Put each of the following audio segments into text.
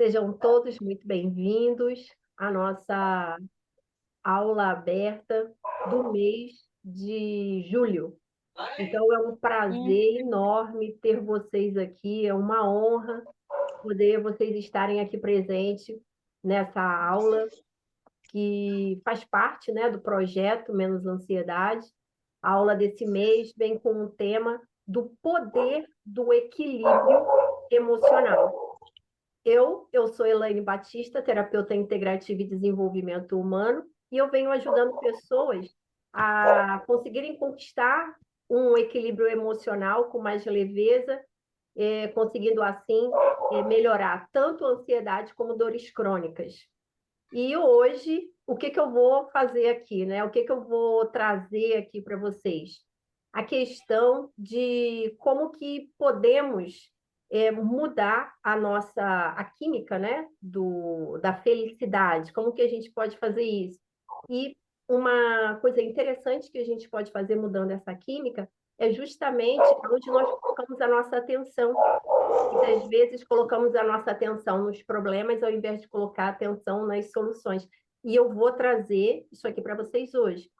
Sejam todos muito bem-vindos à nossa aula aberta do mês de julho. Então, é um prazer enorme ter vocês aqui, é uma honra poder vocês estarem aqui presentes nessa aula, que faz parte, né, do projeto Menos Ansiedade. A aula desse mês vem com o tema do poder do equilíbrio emocional. Eu sou Elaine Batista, terapeuta integrativa e desenvolvimento humano, e eu venho ajudando pessoas a conseguirem conquistar um equilíbrio emocional com mais leveza, conseguindo assim melhorar tanto a ansiedade como dores crônicas. E hoje, o que eu vou fazer aqui, né? O que eu vou trazer aqui para vocês? A questão de como que podemos mudar a química, né? Da felicidade, como que a gente pode fazer isso? E uma coisa interessante que a gente pode fazer mudando essa química é justamente onde nós colocamos a nossa atenção. Muitas vezes colocamos a nossa atenção nos problemas ao invés de colocar atenção nas soluções. E eu vou trazer isso aqui para vocês hoje.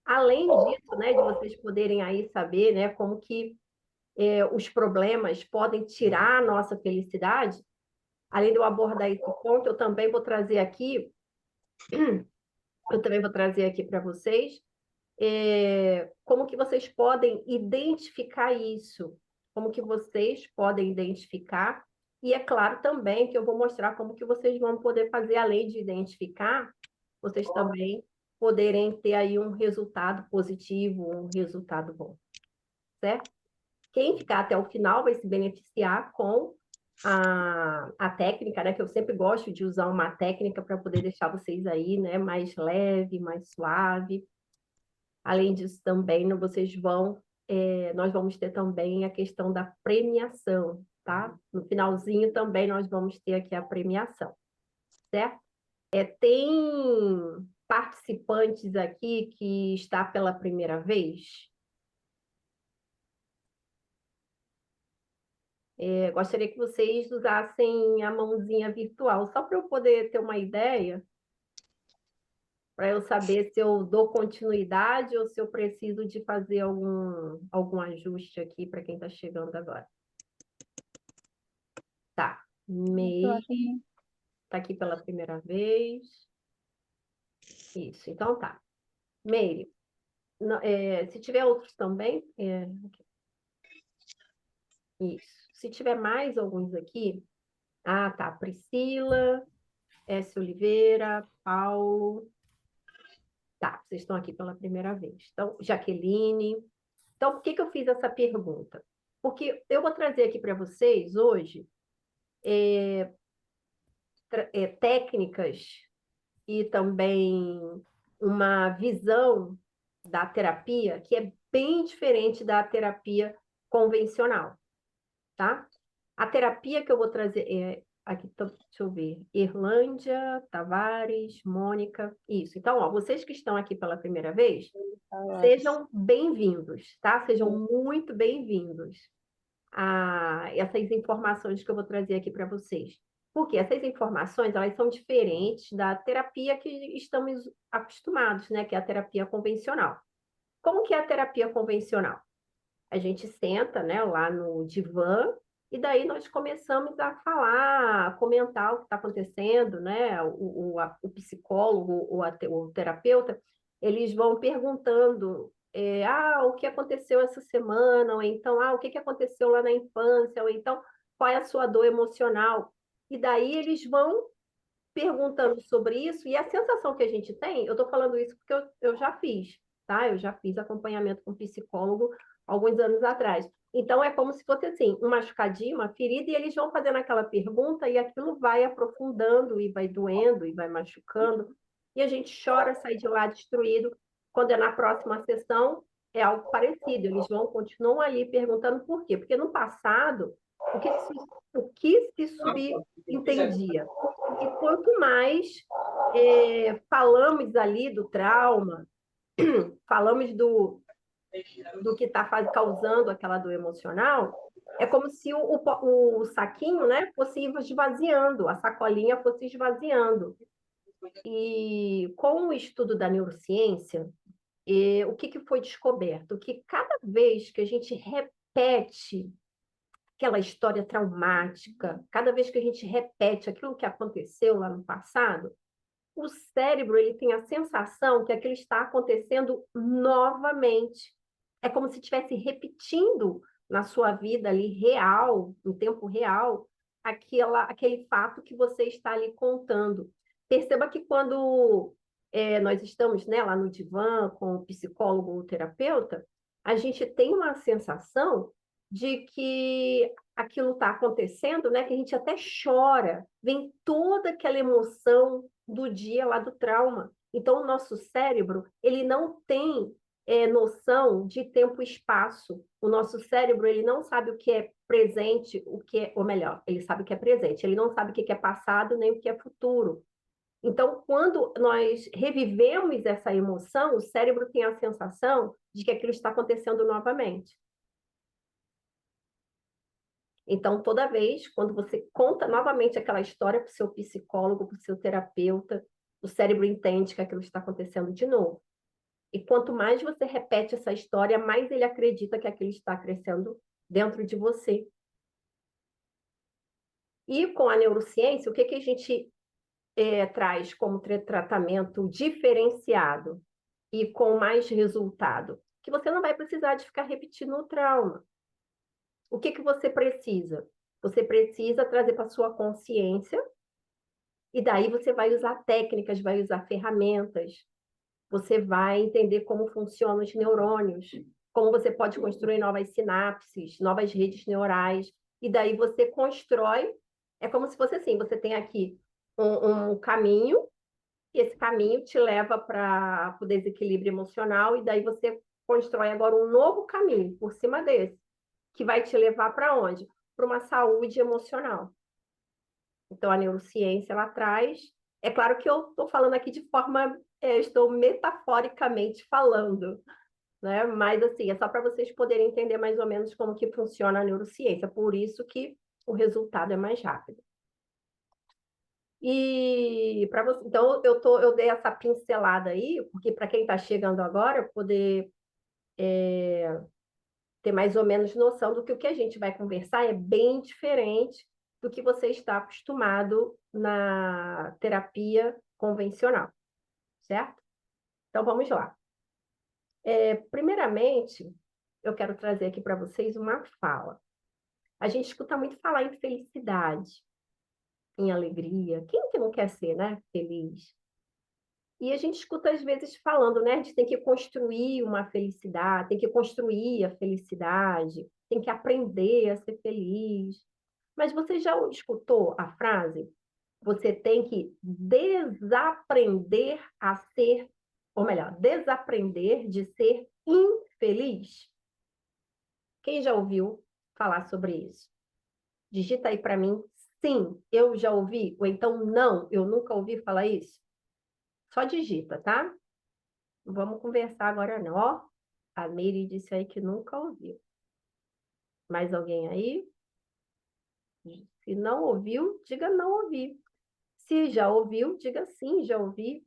Além disso, né, de vocês poderem aí saber, né, como que os problemas podem tirar a nossa felicidade, além de eu abordar esse ponto, eu também vou trazer aqui para vocês como que vocês podem identificar isso, como que vocês podem identificar, e é claro também que eu vou mostrar como que vocês vão poder fazer, além de identificar, vocês também poderem ter aí um resultado positivo, um resultado bom, certo? Quem ficar até o final vai se beneficiar com a técnica, né? Que eu sempre gosto de usar uma técnica para poder deixar vocês aí, né? Mais leve, mais suave. Além disso, também, nós vamos ter também a questão da premiação, tá? No finalzinho também nós vamos ter aqui a premiação, certo? Tem participantes aqui que está pela primeira vez? Gostaria que vocês usassem a mãozinha virtual, só para eu poder ter uma ideia, para eu saber se eu dou continuidade ou se eu preciso de fazer algum ajuste aqui para quem está chegando agora. Tá. Meire está aqui pela primeira vez. Isso, então tá. Meire, se tiver outros também, isso. Se tiver mais alguns aqui, tá. Priscila, S. Oliveira, Paulo. Tá, vocês estão aqui pela primeira vez. Então, Jaqueline. Então, por que eu fiz essa pergunta? Porque eu vou trazer aqui para vocês hoje técnicas e também uma visão da terapia que é bem diferente da terapia convencional, tá? A terapia que eu vou trazer aqui, deixa eu ver, Irlândia, Tavares, Mônica, isso. Então, ó, vocês que estão aqui pela primeira vez, sejam bem-vindos, tá? Sejam muito bem-vindos a essas informações que eu vou trazer aqui para vocês. Porque essas informações, elas são diferentes da terapia que estamos acostumados, né? Que é a terapia convencional. Como que é a terapia convencional? A gente senta, né, lá no divã, e daí nós começamos a falar, a comentar o que está acontecendo, né? O psicólogo ou o terapeuta, eles vão perguntando o que aconteceu essa semana, ou então, o que aconteceu lá na infância, ou então, qual é a sua dor emocional? E daí eles vão perguntando sobre isso, e a sensação que a gente tem, eu estou falando isso porque eu já fiz, tá? Eu já fiz acompanhamento com psicólogo alguns anos atrás. Então, é como se fosse assim, um machucadinho, uma ferida, e eles vão fazendo aquela pergunta, e aquilo vai aprofundando, e vai doendo, e vai machucando, e a gente chora, sai de lá destruído. Quando é na próxima sessão, é algo parecido, eles continuam ali perguntando por quê? Porque no passado, o que se subentendia? E quanto mais falamos ali do trauma, falamos do que está causando aquela dor emocional, É como se o saquinho, né, fosse esvaziando, a sacolinha fosse esvaziando. E com o estudo da neurociência, o que foi descoberto? Que cada vez que a gente repete aquela história traumática, cada vez que a gente repete aquilo que aconteceu lá no passado, o cérebro ele tem a sensação que aquilo está acontecendo novamente. É como se estivesse repetindo na sua vida ali real, em tempo real, aquele fato que você está ali contando. Perceba que quando nós estamos, né, lá no divã com o psicólogo ou o terapeuta, a gente tem uma sensação de que aquilo está acontecendo, né, que a gente até chora, vem toda aquela emoção do dia lá do trauma. Então, o nosso cérebro, ele não tem noção de tempo e espaço. O nosso cérebro, ele não sabe o que é presente, o que é, ou melhor, ele sabe o que é presente, ele não sabe o que é passado nem o que é futuro. Então, quando nós revivemos essa emoção, o cérebro tem a sensação de que aquilo está acontecendo novamente. Então, toda vez, quando você conta novamente aquela história para o seu psicólogo, para o seu terapeuta, o cérebro entende que aquilo está acontecendo de novo. E quanto mais você repete essa história, mais ele acredita que aquilo está crescendo dentro de você. E com a neurociência, o que a gente traz como tratamento diferenciado e com mais resultado? Que você não vai precisar de ficar repetindo o trauma. O que você precisa? Você precisa trazer para a sua consciência, e daí você vai usar técnicas, vai usar ferramentas, você vai entender como funcionam os neurônios, como você pode construir novas sinapses, novas redes neurais, e daí você constrói, é como se fosse assim, você tem aqui um caminho, e esse caminho te leva para o desequilíbrio emocional, e daí você constrói agora um novo caminho por cima desse, que vai te levar para onde? Para uma saúde emocional. Então, a neurociência, ela traz... É claro que eu estou falando aqui de forma... estou metaforicamente falando, né? Mas, assim, é só para vocês poderem entender mais ou menos como que funciona a neurociência. Por isso que o resultado é mais rápido. E para você... Então, eu dei essa pincelada aí, porque para quem está chegando agora, poder ter mais ou menos noção do que o que a gente vai conversar é bem diferente do que você está acostumado na terapia convencional, certo? Então, vamos lá. Primeiramente, eu quero trazer aqui para vocês uma fala. A gente escuta muito falar em felicidade, em alegria. Quem que não quer ser, né, feliz? E a gente escuta às vezes falando, né? A gente tem que construir uma felicidade, tem que construir a felicidade, tem que aprender a ser feliz. Mas você já escutou a frase? Você tem que desaprender a ser, ou melhor, desaprender de ser infeliz. Quem já ouviu falar sobre isso? Digita aí para mim, sim, eu já ouvi, ou então não, eu nunca ouvi falar isso. Só digita, tá? Não vamos conversar agora não, ó. A Miri disse aí que nunca ouviu. Mais alguém aí? Se não ouviu, diga não ouvi. Se já ouviu, diga sim, já ouvi.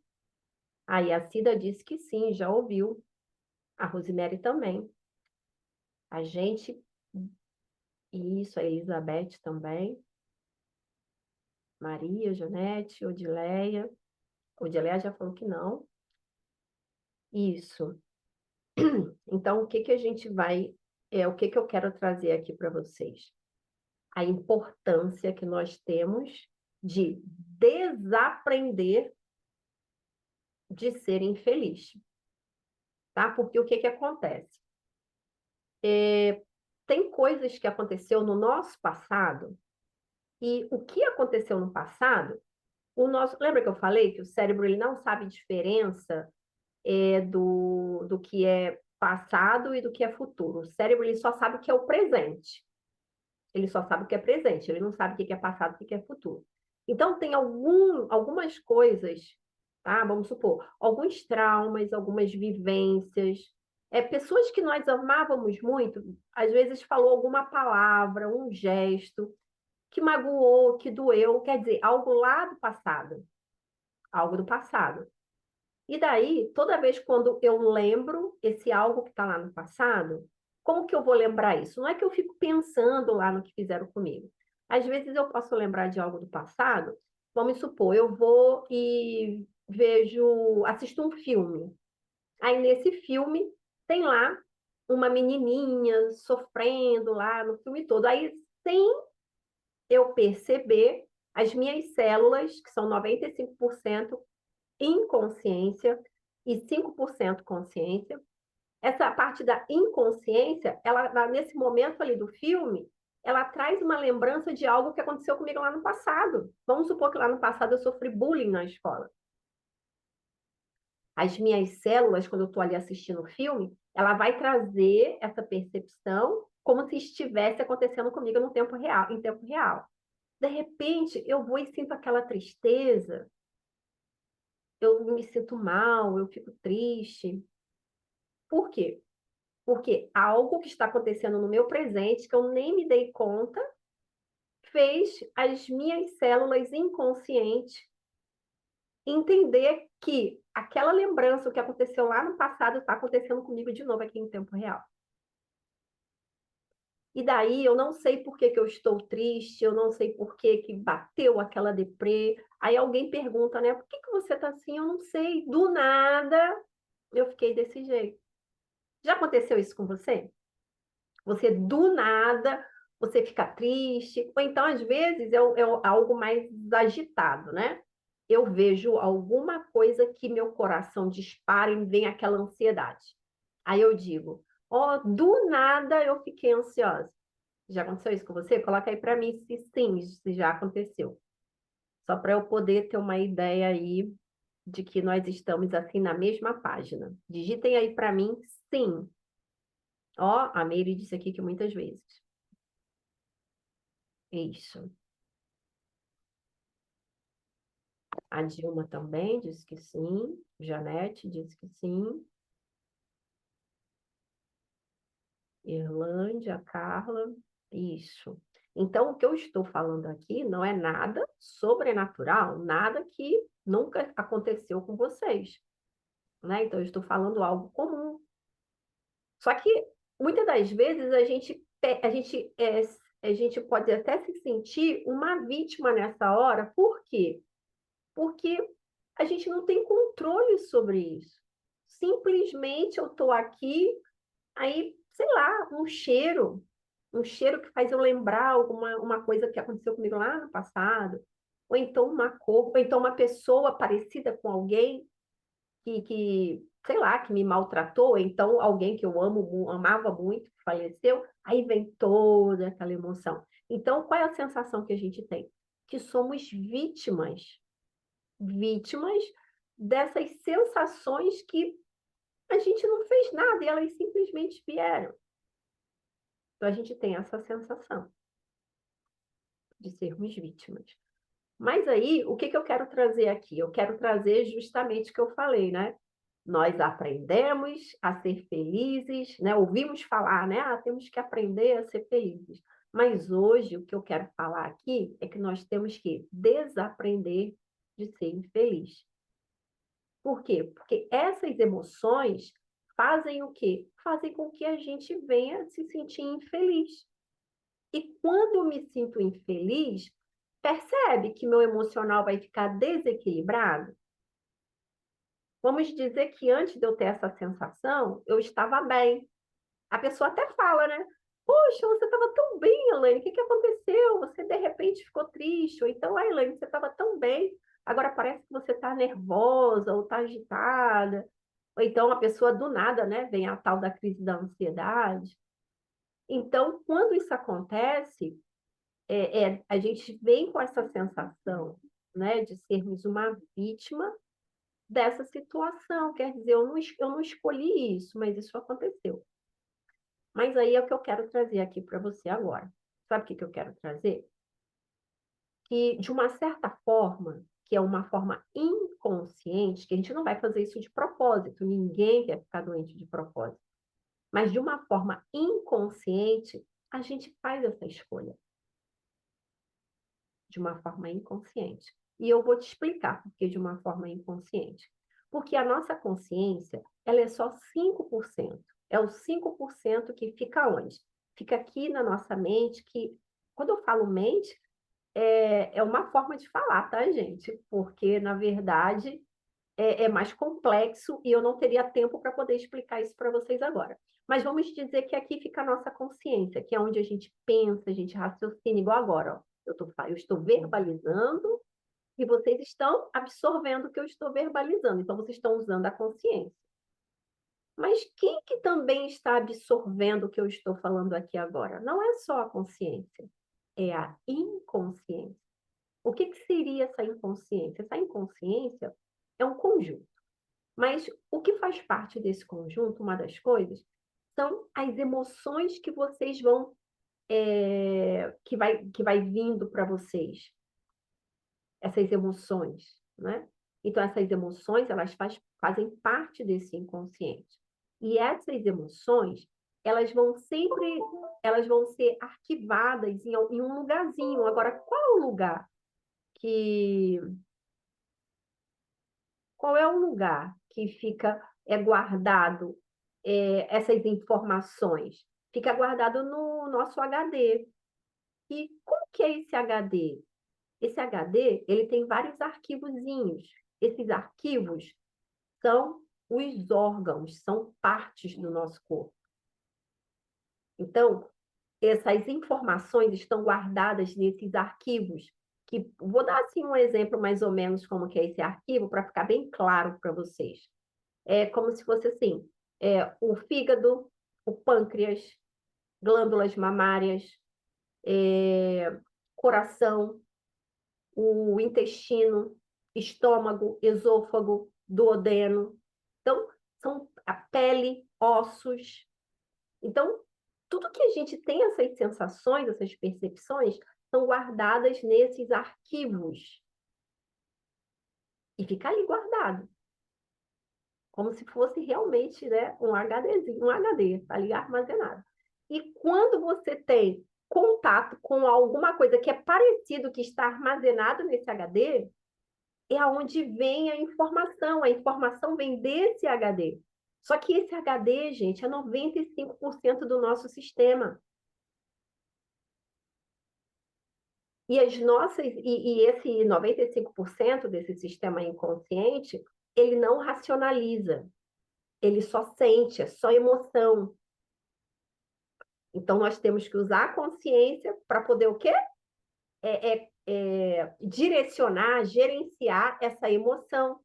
Aí a Cida disse que sim, já ouviu. A Rosemary também. A gente... Isso, a Elizabeth também. Maria, Janete, Odileia. Odileia já falou que não. Isso. Então, o que a gente vai... o que eu quero trazer aqui para vocês? A importância que nós temos de desaprender de ser infeliz, tá? Porque o que acontece? Tem coisas que aconteceu no nosso passado, e o que aconteceu no passado, lembra que eu falei que o cérebro ele não sabe diferença do que é passado e do que é futuro. O cérebro ele só sabe o que é o presente. Ele só sabe o que é presente, ele não sabe o que é passado e o que é futuro. Então, tem algumas coisas, tá? Vamos supor, alguns traumas, algumas vivências, Pessoas que nós amávamos muito, às vezes falou alguma palavra, um gesto, que magoou, que doeu, quer dizer, algo lá do passado, algo do passado. E daí, toda vez quando eu lembro esse algo que está lá no passado, como que eu vou lembrar isso? Não é que eu fico pensando lá no que fizeram comigo. Às vezes eu posso lembrar de algo do passado, vamos supor, eu vou e vejo, assisto um filme. Aí nesse filme tem lá uma menininha sofrendo lá no filme todo. Aí, sem eu perceber, as minhas células, que são 95% inconsciência e 5% consciência. Essa parte da inconsciência, ela nesse momento ali do filme, ela traz uma lembrança de algo que aconteceu comigo lá no passado. Vamos supor que lá no passado eu sofri bullying na escola. As minhas células, quando eu estou ali assistindo o filme, ela vai trazer essa percepção como se estivesse acontecendo comigo no tempo real, em tempo real. De repente, eu vou e sinto aquela tristeza, eu me sinto mal, eu fico triste. Por quê? Porque algo que está acontecendo no meu presente, que eu nem me dei conta, fez as minhas células inconscientes entender que aquela lembrança, o que aconteceu lá no passado, está acontecendo comigo de novo aqui em tempo real. E daí eu não sei por que que eu estou triste, eu não sei por que que bateu aquela deprê. Aí alguém pergunta, né? Por que que você está assim? Eu não sei. Do nada, eu fiquei desse jeito. Já aconteceu isso com você? Você do nada, você fica triste, ou então às vezes é algo mais agitado, né? Eu vejo alguma coisa que meu coração dispara e vem aquela ansiedade. Aí eu digo, ó, do nada eu fiquei ansiosa. Já aconteceu isso com você? Coloca aí para mim se sim, se já aconteceu. Só para eu poder ter uma ideia aí de que nós estamos assim na mesma página. Digitem aí para mim sim. Ó, a Meire disse aqui que muitas vezes. Isso. A Dilma também disse que sim. Janete disse que sim. Irlândia, Carla. Isso. Então, o que eu estou falando aqui não é nada sobrenatural, nada que nunca aconteceu com vocês, né? Então, eu estou falando algo comum. Só que, muitas das vezes, a gente pode até se sentir uma vítima nessa hora. Por quê? Porque a gente não tem controle sobre isso. Simplesmente eu estou aqui, aí, sei lá, um cheiro que faz eu lembrar uma coisa que aconteceu comigo lá no passado, ou então uma cor, ou então uma pessoa parecida com alguém sei lá, que me maltratou, ou então alguém que eu amava muito, que faleceu, aí vem toda aquela emoção. Então, qual é a sensação que a gente tem? Que somos vítimas dessas sensações que a gente não fez nada e elas simplesmente vieram. Então, a gente tem essa sensação de sermos vítimas. Mas aí, o que que eu quero trazer aqui? Eu quero trazer justamente o que eu falei, né? Nós aprendemos a ser felizes, né? Ouvimos falar, né? Ah, temos que aprender a ser felizes. Mas hoje, o que eu quero falar aqui é que nós temos que desaprender de ser infeliz. Por quê? Porque essas emoções fazem o quê? Fazem com que a gente venha se sentir infeliz. E quando eu me sinto infeliz, percebe que meu emocional vai ficar desequilibrado? Vamos dizer que antes de eu ter essa sensação, eu estava bem. A pessoa até fala, né? Poxa, você estava tão bem, Elaine, o que que aconteceu? Você de repente ficou triste. Ou então, ah, Elaine, você estava tão bem, agora parece que você está nervosa ou está agitada. Ou então a pessoa do nada, né, vem a tal da crise da ansiedade. Então, quando isso acontece, a gente vem com essa sensação, né, de sermos uma vítima dessa situação. Quer dizer, eu não escolhi isso, mas isso aconteceu. Mas aí é o que eu quero trazer aqui para você agora. Sabe o que eu quero trazer? Que, de uma certa forma, que é uma forma inconsciente, que a gente não vai fazer isso de propósito, ninguém quer ficar doente de propósito. Mas de uma forma inconsciente, a gente faz essa escolha. De uma forma inconsciente. E eu vou te explicar por que de uma forma inconsciente. Porque a nossa consciência, ela é só 5%. É o 5% que fica onde? Fica aqui na nossa mente, que quando eu falo mente, é uma forma de falar, tá, gente? Porque, na verdade, é mais complexo e eu não teria tempo para poder explicar isso para vocês agora. Mas vamos dizer que aqui fica a nossa consciência, que é onde a gente pensa, a gente raciocina, igual agora, ó. Eu estou verbalizando e vocês estão absorvendo o que eu estou verbalizando. Então, vocês estão usando a consciência. Mas quem que também está absorvendo o que eu estou falando aqui agora? Não é só a consciência, é a inconsciência. O que seria essa inconsciência? Essa inconsciência é um conjunto. Mas o que faz parte desse conjunto, uma das coisas, são as emoções que vocês vão, que vai vindo para vocês. Essas emoções, né? Então, essas emoções, elas fazem parte desse inconsciente. E essas emoções, elas vão ser arquivadas em um lugarzinho. Agora, que, qual é o lugar que fica guardado essas informações? Fica guardado no nosso HD. E como que é esse HD? Esse HD, ele tem vários arquivozinhos. Esses arquivos são os órgãos, são partes do nosso corpo. Então, essas informações estão guardadas nesses arquivos, que vou dar assim um exemplo mais ou menos como que é esse arquivo para ficar bem claro para vocês. É como se fosse assim, o fígado, o pâncreas, glândulas mamárias, coração, o intestino, estômago, esôfago, duodeno. Então, são a pele, ossos. Então, tudo que a gente tem essas sensações, essas percepções, são guardadas nesses arquivos. E fica ali guardado. Como se fosse realmente, né, um HDzinho, um HD, tá ali armazenado. E quando você tem contato com alguma coisa que é parecido que está armazenado nesse HD, é aonde vem a informação vem desse HD. Só que esse HD, gente, é 95% do nosso sistema. E esse 95% desse sistema inconsciente, ele não racionaliza, ele só sente, é só emoção. Então, nós temos que usar a consciência para poder o quê? Direcionar, gerenciar essa emoção.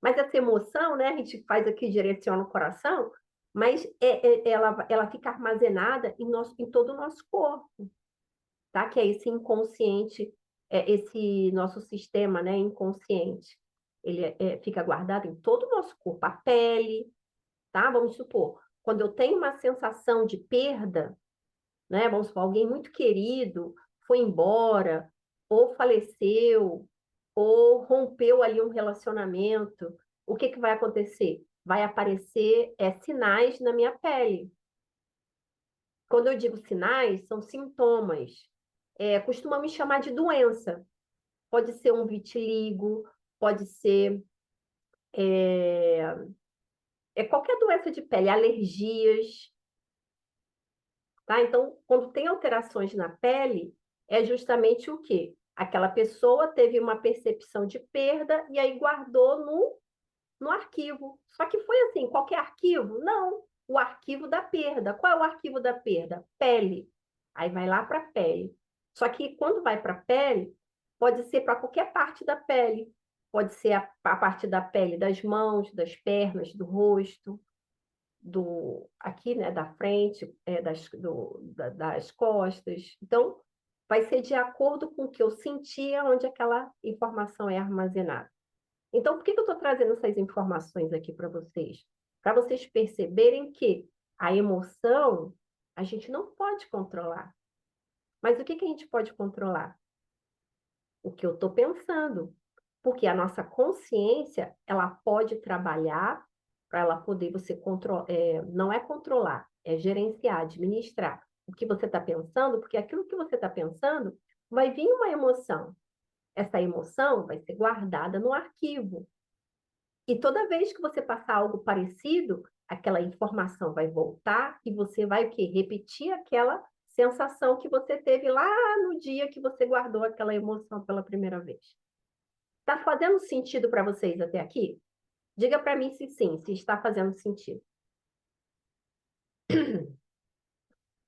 Mas essa emoção, né, a gente faz aqui, direciona o coração, mas ela fica armazenada em todo o nosso corpo, tá? Que é esse inconsciente, esse nosso sistema, né, inconsciente. Ele fica guardado em todo o nosso corpo, a pele, tá? Vamos supor, quando eu tenho uma sensação de perda, né? Vamos supor, alguém muito querido foi embora, ou faleceu, ou rompeu ali um relacionamento, o que vai acontecer? Vai aparecer sinais na minha pele. Quando eu digo sinais, são sintomas. Costuma me chamar de doença. Pode ser um vitiligo, pode ser qualquer doença de pele, alergias, tá? Então, quando tem alterações na pele, é justamente o quê? Aquela pessoa teve uma percepção de perda e aí guardou no arquivo. Só que foi assim, qualquer arquivo? Não, o arquivo da perda. Qual é o arquivo da perda? Pele. Aí vai lá para a pele. Só que quando vai para a pele, pode ser para qualquer parte da pele. Pode ser a parte da pele das mãos, das pernas, do rosto, aqui, né, da frente, das costas. Então, vai ser de acordo com o que eu sentia, onde aquela informação é armazenada. Então, por que eu estou trazendo essas informações aqui para vocês? Para vocês perceberem que a emoção a gente não pode controlar. Mas o que a gente pode controlar? O que eu estou pensando. Porque a nossa consciência, ela pode trabalhar para ela poder você controlar, não é controlar, é gerenciar, administrar o que você está pensando, porque aquilo que você está pensando vai vir uma emoção. Essa emoção vai ser guardada no arquivo. E toda vez que você passar algo parecido, aquela informação vai voltar e você vai o quê? Repetir aquela sensação que você teve lá no dia que você guardou aquela emoção pela primeira vez. Está fazendo sentido para vocês até aqui? Diga para mim se sim, se está fazendo sentido.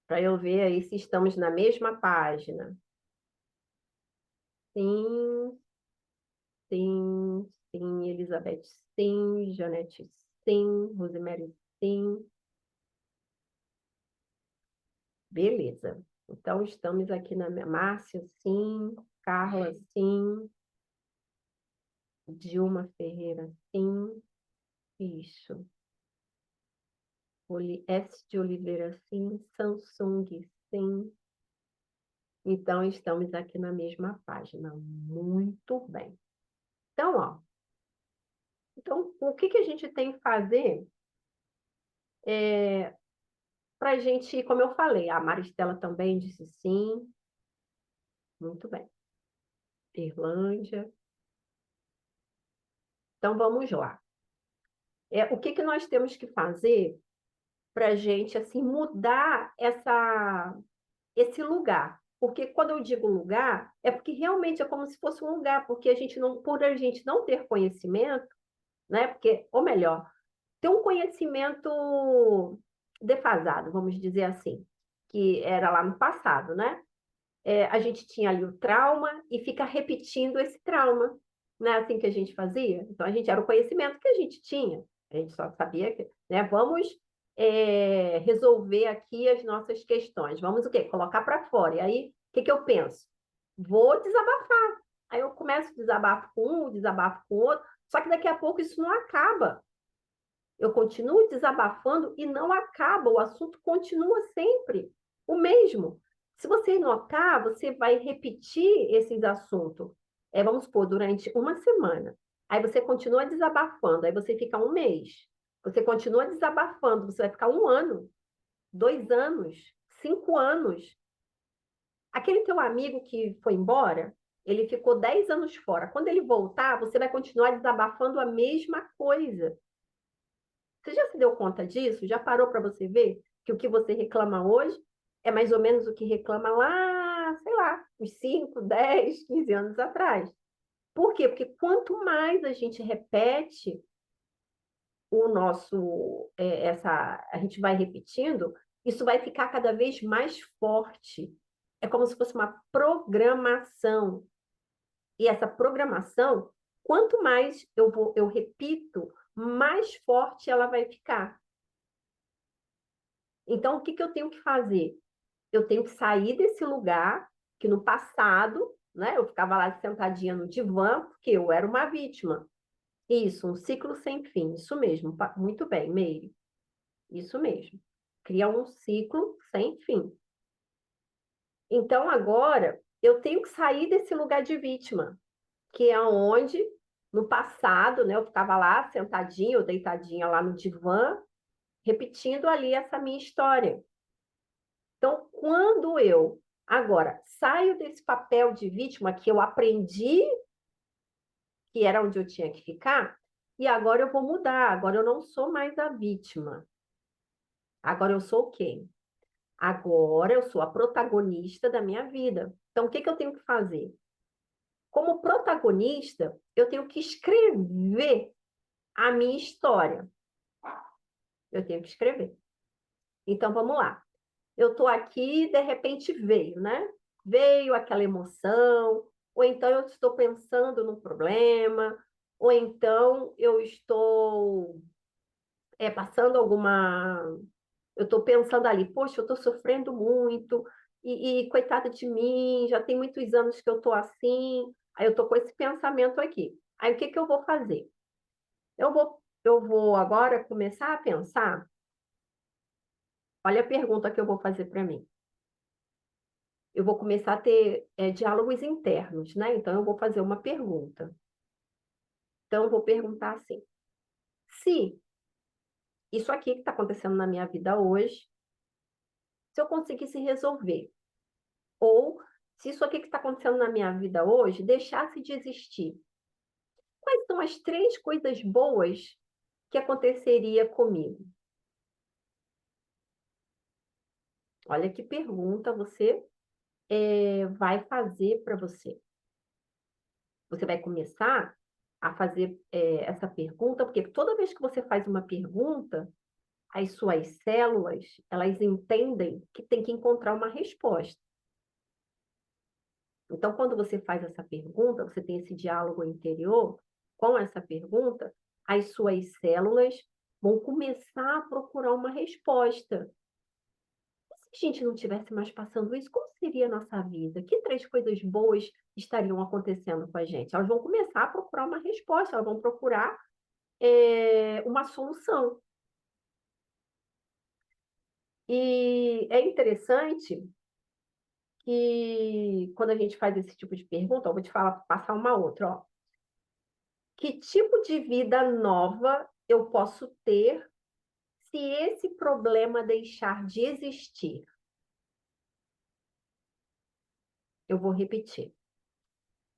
Para eu ver aí se estamos na mesma página. Sim, sim, sim, Elizabeth, sim, Janete, sim, Rosemary, sim. Beleza. Então, estamos aqui na Márcia, sim, Carla, sim, Dilma Ferreira, sim, isso. S. de Oliveira, sim, Samsung, sim. Então, estamos aqui na mesma página. Muito bem. Então, ó, então, o que que a gente tem que fazer para a gente, como eu falei, a Maristela também disse sim. Muito bem. Irlândia. Então, vamos lá. O que que nós temos que fazer para a gente assim mudar esse lugar? Porque quando eu digo lugar, é porque realmente é como se fosse um lugar, porque a gente não, por a gente não ter conhecimento, né? Porque, ou melhor, ter um conhecimento defasado, vamos dizer assim, que era lá no passado, né? A gente tinha ali o trauma e fica repetindo esse trauma. Não é assim que a gente fazia? Então, a gente era o conhecimento que a gente tinha. A gente só sabia que, né, vamos resolver aqui as nossas questões. Vamos o quê? Colocar para fora. E aí, o que que eu penso? Vou desabafar. Aí eu começo desabafo com um, desabafo com o outro, só que daqui a pouco isso não acaba. Eu continuo desabafando e não acaba, o assunto continua sempre o mesmo. Se você notar, você vai repetir esses assuntos, vamos supor, durante uma semana. Aí você continua desabafando, aí você fica um mês. Você continua desabafando, você vai ficar 1 ano, 2 anos, 5 anos. Aquele teu amigo que foi embora, ele ficou 10 anos fora. Quando ele voltar, você vai continuar desabafando a mesma coisa. Você já se deu conta disso? Já parou para você ver que o que você reclama hoje é mais ou menos o que reclama lá, sei lá, uns 5, 10, 15 anos atrás? Por quê? Porque quanto mais a gente repete o nosso, a gente vai repetindo, isso vai ficar cada vez mais forte. É como se fosse uma programação. E essa programação, quanto mais eu repito, mais forte ela vai ficar. Então, o que que eu tenho que fazer? Eu tenho que sair desse lugar que no passado, né, eu ficava lá sentadinha no divã, porque eu era uma vítima. Isso, um ciclo sem fim. Isso mesmo. Muito bem, Meire. Isso mesmo. Cria um ciclo sem fim. Então, agora, eu tenho que sair desse lugar de vítima, que é onde, no passado, né, eu ficava lá sentadinha ou deitadinha lá no divã, repetindo ali essa minha história. Então, quando eu agora saio desse papel de vítima que eu aprendi que era onde eu tinha que ficar, e agora eu vou mudar, agora eu não sou mais a vítima. Agora eu sou quem? Agora eu sou a protagonista da minha vida. Então, o que que eu tenho que fazer? Como protagonista, eu tenho que escrever a minha história. Eu tenho que escrever. Então, vamos lá. Eu estou aqui, de repente veio, né? Veio aquela emoção, ou então eu estou pensando num problema, ou então eu estou passando alguma. Eu estou pensando ali, poxa, eu estou sofrendo muito, e coitada de mim, já tem muitos anos que eu estou assim, aí eu estou com esse pensamento aqui. Aí o que que eu vou fazer? Eu vou agora começar a pensar, olha a pergunta que eu vou fazer para mim. Eu vou começar a ter diálogos internos, né? Então, eu vou fazer uma pergunta. Então, eu vou perguntar assim: se isso aqui que está acontecendo na minha vida hoje, se eu conseguisse resolver, ou se isso aqui que está acontecendo na minha vida hoje deixasse de existir, quais são as 3 coisas boas que aconteceria comigo? Olha que pergunta você vai fazer para você. Você vai começar a fazer essa pergunta, porque toda vez que você faz uma pergunta, as suas células, elas entendem que tem que encontrar uma resposta. Então, quando você faz essa pergunta, você tem esse diálogo interior com essa pergunta, as suas células vão começar a procurar uma resposta. E se a gente não tivesse mais passando isso, como seria a nossa vida? Que 3 coisas boas estariam acontecendo com a gente? Elas vão começar a procurar uma resposta, elas vão procurar uma solução. E é interessante que quando a gente faz esse tipo de pergunta, eu vou te falar, passar uma outra, ó. Que tipo de vida nova eu posso ter se esse problema deixar de existir? Eu vou repetir.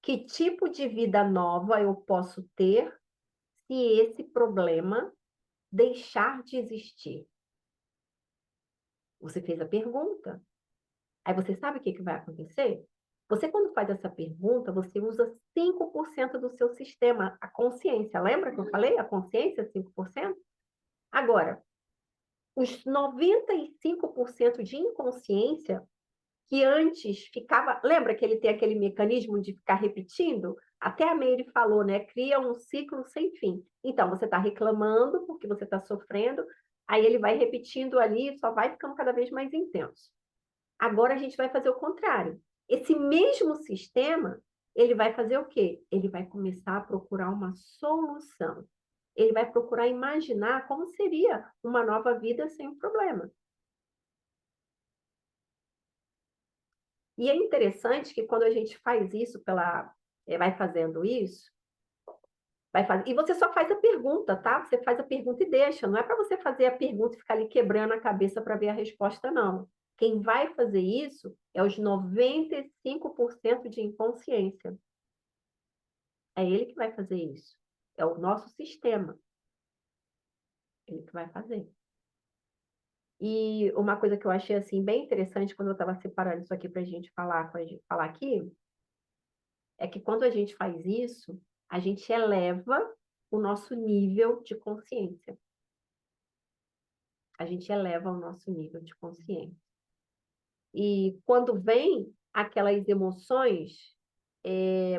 Que tipo de vida nova eu posso ter se esse problema deixar de existir? Você fez a pergunta. Aí você sabe o que vai acontecer? Você, quando faz essa pergunta, você usa 5% do seu sistema, a consciência. Lembra que eu falei? A consciência é 5%? Agora, os 95% de inconsciência, que antes ficava. Lembra que ele tem aquele mecanismo de ficar repetindo? Até a Meire falou, né? Cria um ciclo sem fim. Então, você está reclamando porque você está sofrendo, aí ele vai repetindo ali, só vai ficando cada vez mais intenso. Agora a gente vai fazer o contrário. Esse mesmo sistema, ele vai fazer o quê? Ele vai começar a procurar uma solução. Ele vai procurar imaginar como seria uma nova vida sem o problema. E é interessante que quando a gente faz isso, vai fazendo isso, e você só faz a pergunta, tá? Você faz a pergunta e deixa. Não é para você fazer a pergunta e ficar ali quebrando a cabeça para ver a resposta, não. Quem vai fazer isso é os 95% de inconsciência. É ele que vai fazer isso. É o nosso sistema. Ele que vai fazer. E uma coisa que eu achei assim bem interessante quando eu estava separando isso aqui para a gente falar aqui, é que quando a gente faz isso, a gente eleva o nosso nível de consciência. A gente eleva o nosso nível de consciência. E quando vem aquelas emoções,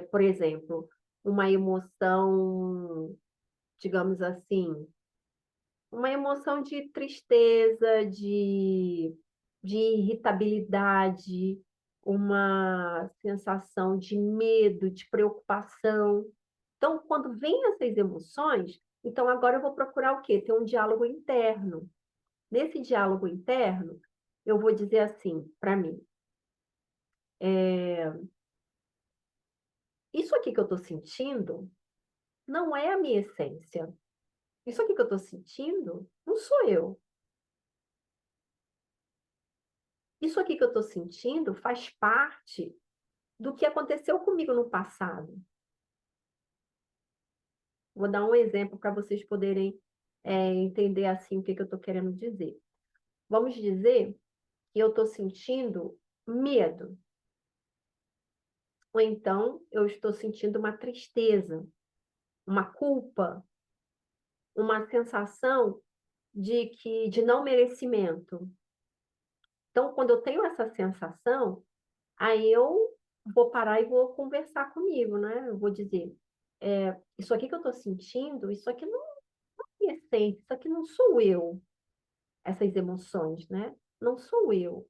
por exemplo, uma emoção, digamos assim, uma emoção de tristeza, de irritabilidade, uma sensação de medo, de preocupação. Então, quando vem essas emoções, então agora eu vou procurar o quê? Ter um diálogo interno. Nesse diálogo interno, eu vou dizer assim para mim: isso aqui que eu estou sentindo não é a minha essência. Isso aqui que eu estou sentindo não sou eu. Isso aqui que eu estou sentindo faz parte do que aconteceu comigo no passado. Vou dar um exemplo para vocês poderem entender assim o que eu estou querendo dizer. Vamos dizer que eu estou sentindo medo, ou então eu estou sentindo uma tristeza, uma culpa, uma sensação de não merecimento. Então, quando eu tenho essa sensação, aí eu vou parar e vou conversar comigo, né? Eu vou dizer, isso aqui que eu estou sentindo, isso aqui não é essência, isso aqui não sou eu, essas emoções, né? Não sou eu.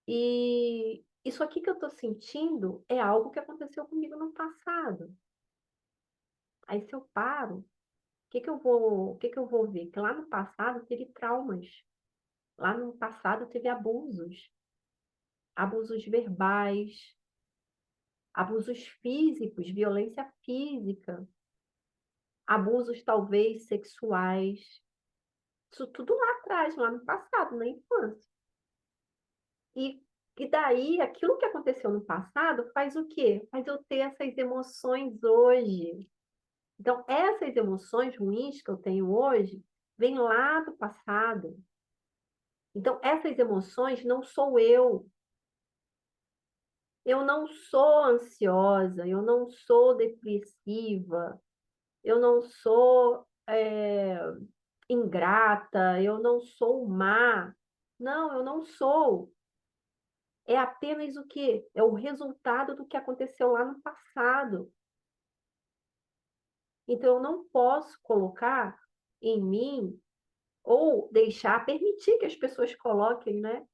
E isso aqui que eu estou sentindo é algo que aconteceu comigo no passado. Aí se eu paro, o que que eu vou ver? Que lá no passado teve traumas, lá no passado teve abusos verbais, abusos físicos, violência física, abusos talvez sexuais. Isso tudo lá atrás, lá no passado, na infância. E, e daí, aquilo que aconteceu no passado faz o quê? Faz eu ter essas emoções hoje. Então, essas emoções ruins que eu tenho hoje, vêm lá do passado. Então, essas emoções não sou eu. Eu não sou ansiosa, eu não sou depressiva, eu não sou ingrata, eu não sou má. Não, eu não sou. É apenas o quê? É o resultado do que aconteceu lá no passado. Então, eu não posso colocar em mim ou deixar, permitir que as pessoas coloquem, né,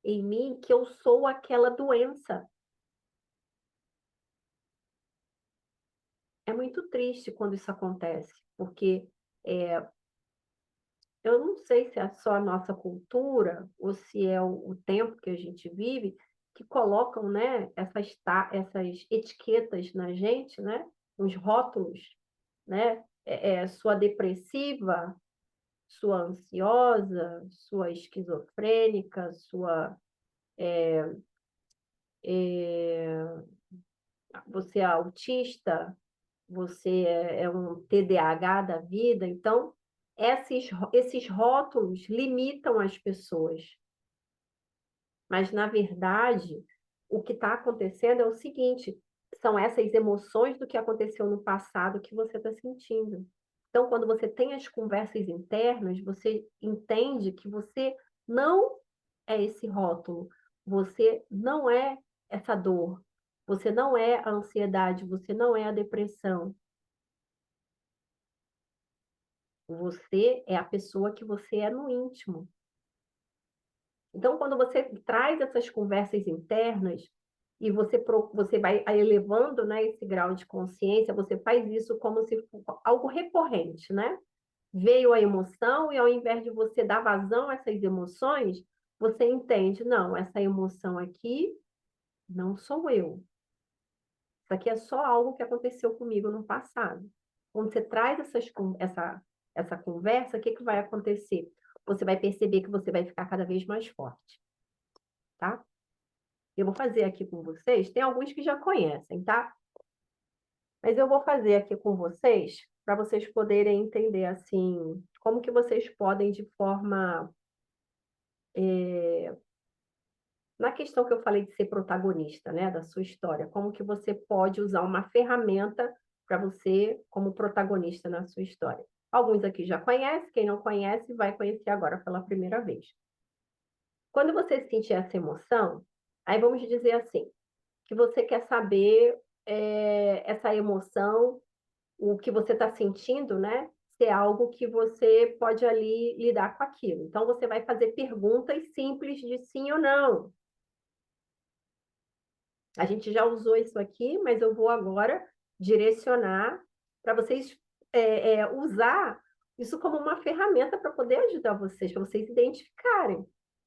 em mim que eu sou aquela doença. É muito triste quando isso acontece, porque eu não sei se é só a nossa cultura ou se é o tempo que a gente vive que colocam, né, essas etiquetas na gente, né, os rótulos, né, sua depressiva, sua ansiosa, sua esquizofrênica, sua você é autista, você é um TDAH da vida, então esses rótulos limitam as pessoas. Mas, na verdade, o que está acontecendo é o seguinte: são essas emoções do que aconteceu no passado que você está sentindo. Então, quando você tem as conversas internas, você entende que você não é esse rótulo, você não é essa dor, você não é a ansiedade, você não é a depressão. Você é a pessoa que você é no íntimo. Então, quando você traz essas conversas internas e você vai elevando, né, esse grau de consciência, você faz isso como se fosse algo recorrente, né? Veio a emoção e ao invés de você dar vazão a essas emoções, você entende, não, essa emoção aqui não sou eu. Isso aqui é só algo que aconteceu comigo no passado. Quando você traz essa conversa, o que vai acontecer? Você vai perceber que você vai ficar cada vez mais forte, tá? Eu vou fazer aqui com vocês, tem alguns que já conhecem, tá? Mas eu vou fazer aqui com vocês para vocês poderem entender assim como que vocês podem de forma na questão que eu falei de ser protagonista, né, da sua história, como que você pode usar uma ferramenta para você como protagonista na sua história. Alguns aqui já conhecem, quem não conhece vai conhecer agora pela primeira vez. Quando você sentir essa emoção, aí vamos dizer assim, que você quer saber essa emoção, o que você está sentindo, né? Se é algo que você pode ali lidar com aquilo. Então, você vai fazer perguntas simples de sim ou não. A gente já usou isso aqui, mas eu vou agora direcionar para vocês usar isso como uma ferramenta para poder ajudar vocês, para vocês identificarem,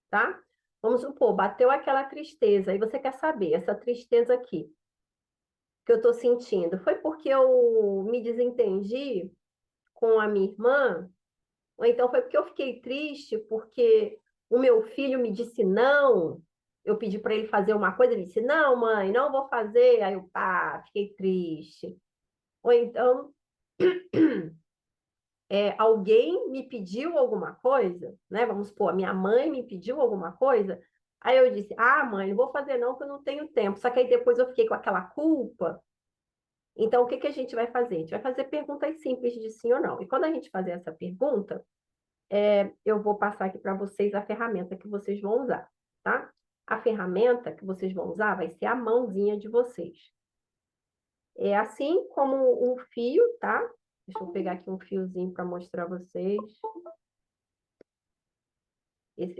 tá? Vamos supor, bateu aquela tristeza, e você quer saber, essa tristeza aqui, que eu estou sentindo, foi porque eu me desentendi com a minha irmã? Ou então foi porque eu fiquei triste porque o meu filho me disse não? Eu pedi para ele fazer uma coisa, ele disse, não, mãe, não vou fazer. Aí eu, pá, fiquei triste. Ou então, alguém me pediu alguma coisa, né? Vamos supor, a minha mãe me pediu alguma coisa. Aí eu disse, ah, mãe, não vou fazer não, porque eu não tenho tempo. Só que aí depois eu fiquei com aquela culpa. Então, o que que a gente vai fazer? A gente vai fazer perguntas simples de sim ou não. E quando a gente fazer essa pergunta, eu vou passar aqui para vocês a ferramenta que vocês vão usar, tá? A ferramenta que vocês vão usar vai ser a mãozinha de vocês. É assim como um fio, tá? Deixa eu pegar aqui um fiozinho para mostrar a vocês.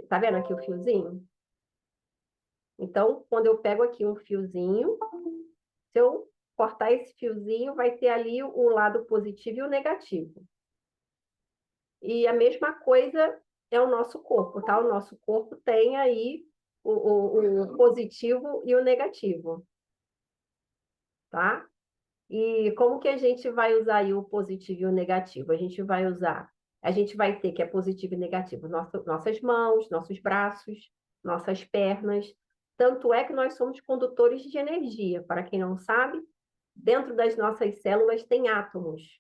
Tá vendo aqui o fiozinho? Então, quando eu pego aqui um fiozinho, se eu cortar esse fiozinho, vai ter ali o lado positivo e o negativo. E a mesma coisa é o nosso corpo, tá? O nosso corpo tem aí o positivo e o negativo, tá? E como que a gente vai usar aí o positivo e o negativo? A gente vai usar A gente vai ter que é positivo e negativo, nossas mãos, nossos braços, nossas pernas. Tanto é que nós somos condutores de energia. Para quem não sabe, dentro das nossas células tem átomos.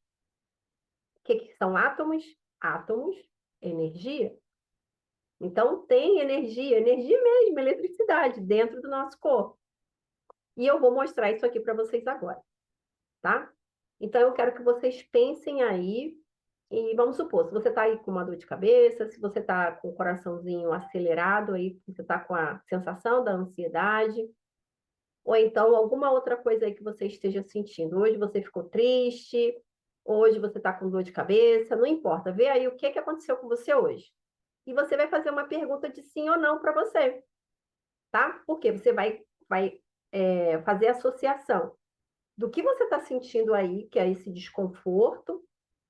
O que são átomos? Átomos, energia. Então, tem energia, energia mesmo, eletricidade, dentro do nosso corpo. E eu vou mostrar isso aqui para vocês agora, tá? Então, eu quero que vocês pensem aí, e vamos supor, se você está aí com uma dor de cabeça, se você está com o coraçãozinho acelerado, aí você está com a sensação da ansiedade, ou então alguma outra coisa aí que você esteja sentindo. Hoje você ficou triste, hoje você está com dor de cabeça, não importa. Vê aí o que aconteceu com você hoje. E você vai fazer uma pergunta de sim ou não para você, tá? Porque você vai fazer associação do que você está sentindo aí, que é esse desconforto,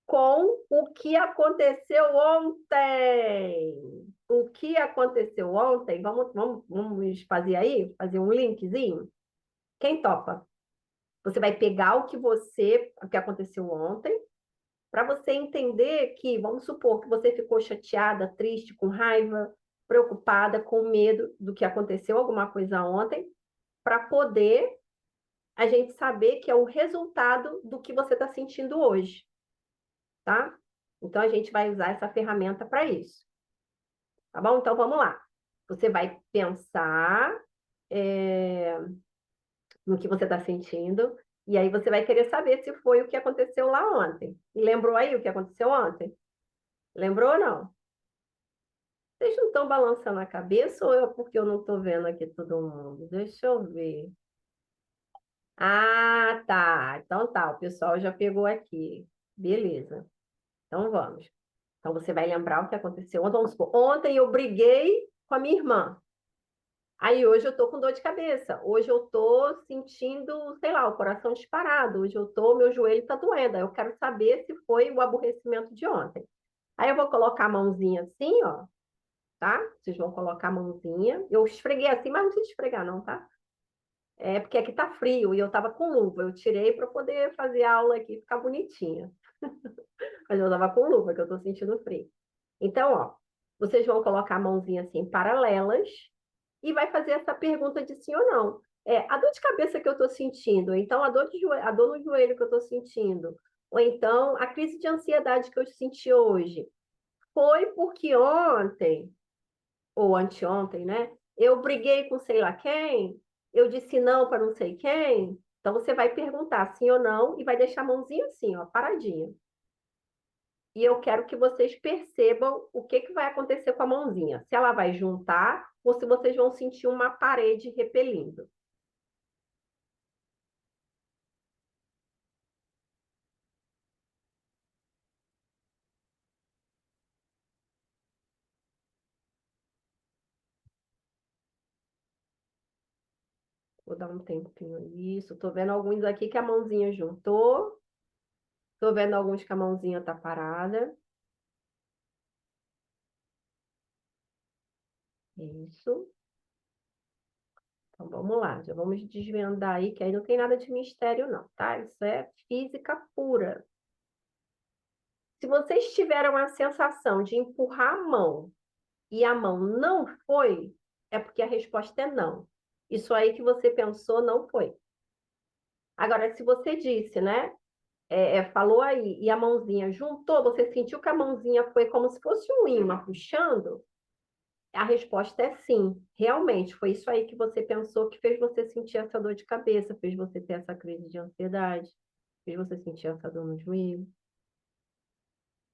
com o que aconteceu ontem. O que aconteceu ontem, vamos fazer aí, fazer um linkzinho? Quem topa? Você vai pegar o que aconteceu ontem, para você entender que, vamos supor que você ficou chateada, triste, com raiva, preocupada, com medo do que aconteceu, alguma coisa ontem, para poder a gente saber que é o resultado do que você está sentindo hoje, tá? Então, a gente vai usar essa ferramenta para isso, tá bom? Então, vamos lá. Você vai pensar no que você está sentindo, e aí você vai querer saber se foi o que aconteceu lá ontem. E lembrou aí o que aconteceu ontem? Lembrou ou não? Vocês não estão balançando a cabeça ou é porque eu não estou vendo aqui todo mundo? Deixa eu ver. Ah, tá. Então tá, o pessoal já pegou aqui. Beleza. Então vamos. Então você vai lembrar o que aconteceu ontem. Vamos supor, ontem eu briguei com a minha irmã. Aí hoje eu tô com dor de cabeça. Hoje eu tô sentindo, sei lá, o coração disparado. Hoje eu tô, meu joelho tá doendo. Aí eu quero saber se foi o aborrecimento de ontem. Aí eu vou colocar a mãozinha assim, ó, tá? Vocês vão colocar a mãozinha. Eu esfreguei assim, mas não precisa esfregar, não, tá? É porque aqui tá frio e eu tava com luva. Eu tirei para poder fazer a aula aqui e ficar bonitinha. Mas eu tava com luva, que eu tô sentindo frio. Então, ó, vocês vão colocar a mãozinha assim paralelas e vai fazer essa pergunta de sim ou não. A dor de cabeça que eu estou sentindo, ou então a dor no joelho que eu estou sentindo, ou então a crise de ansiedade que eu senti hoje, foi porque ontem, ou anteontem, né? Eu briguei com sei lá quem, eu disse não para não sei quem. Então você vai perguntar sim ou não e vai deixar a mãozinha assim, ó, paradinha. E eu quero que vocês percebam o que vai acontecer com a mãozinha. Se ela vai juntar ou se vocês vão sentir uma parede repelindo. Vou dar um tempinho nisso. Tô vendo alguns aqui que a mãozinha juntou. Tô vendo alguns que a mãozinha tá parada. Isso. Então vamos lá, já vamos desvendar aí, que aí não tem nada de mistério, não, tá? Isso é física pura. Se vocês tiveram a sensação de empurrar a mão e a mão não foi, é porque a resposta é não. Isso aí que você pensou não foi. Agora, se você disse, né? Falou aí, e a mãozinha juntou, você sentiu que a mãozinha foi como se fosse um imã puxando, a resposta é sim, realmente, foi isso aí que você pensou que fez você sentir essa dor de cabeça, fez você ter essa crise de ansiedade, fez você sentir essa dor no joelho.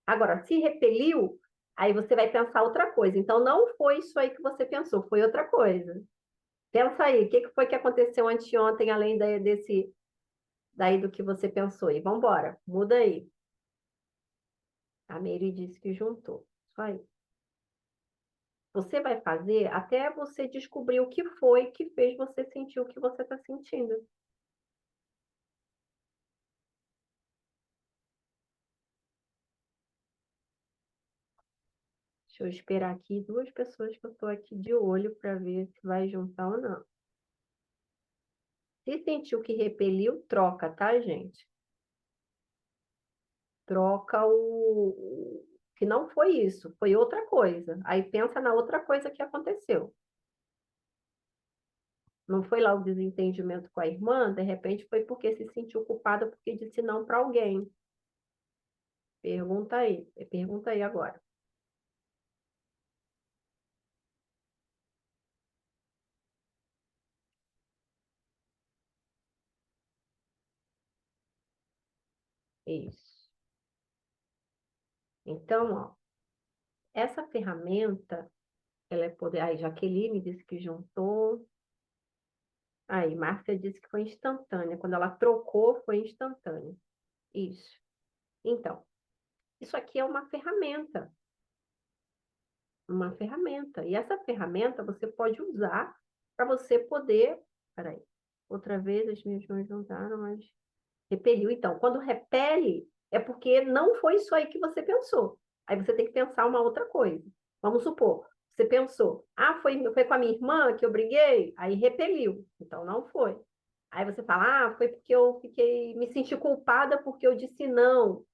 Agora, se repeliu, aí você vai pensar outra coisa. Então, não foi isso aí que você pensou, foi outra coisa. Pensa aí, o que foi que aconteceu anteontem, além daí do que você pensou? E vamos embora, muda aí. A Mary disse que juntou. Isso aí. Você vai fazer até você descobrir o que foi que fez você sentir o que você está sentindo. Deixa eu esperar aqui duas pessoas que eu estou aqui de olho para ver se vai juntar ou não. Se sentiu que repeliu, troca, tá, gente? Troca o que não foi isso, foi outra coisa. Aí pensa na outra coisa que aconteceu. Não foi lá o desentendimento com a irmã, de repente foi porque se sentiu culpada porque disse não para alguém. Pergunta aí agora. Isso. Então, ó, essa ferramenta, ela é poder. Aí, Jaqueline disse que juntou. Aí, Márcia disse que foi instantânea. Quando ela trocou, foi instantânea. Isso. Então, isso aqui é uma ferramenta. Uma ferramenta. E essa ferramenta você pode usar para você poder. Peraí. Outra vez as minhas mãos juntaram, mas repeliu. Então, quando repele, é porque não foi isso aí que você pensou. Aí você tem que pensar uma outra coisa. Vamos supor, você pensou, foi com a minha irmã que eu briguei? Aí repeliu. Então, não foi. Aí você fala, foi porque me senti culpada porque eu disse não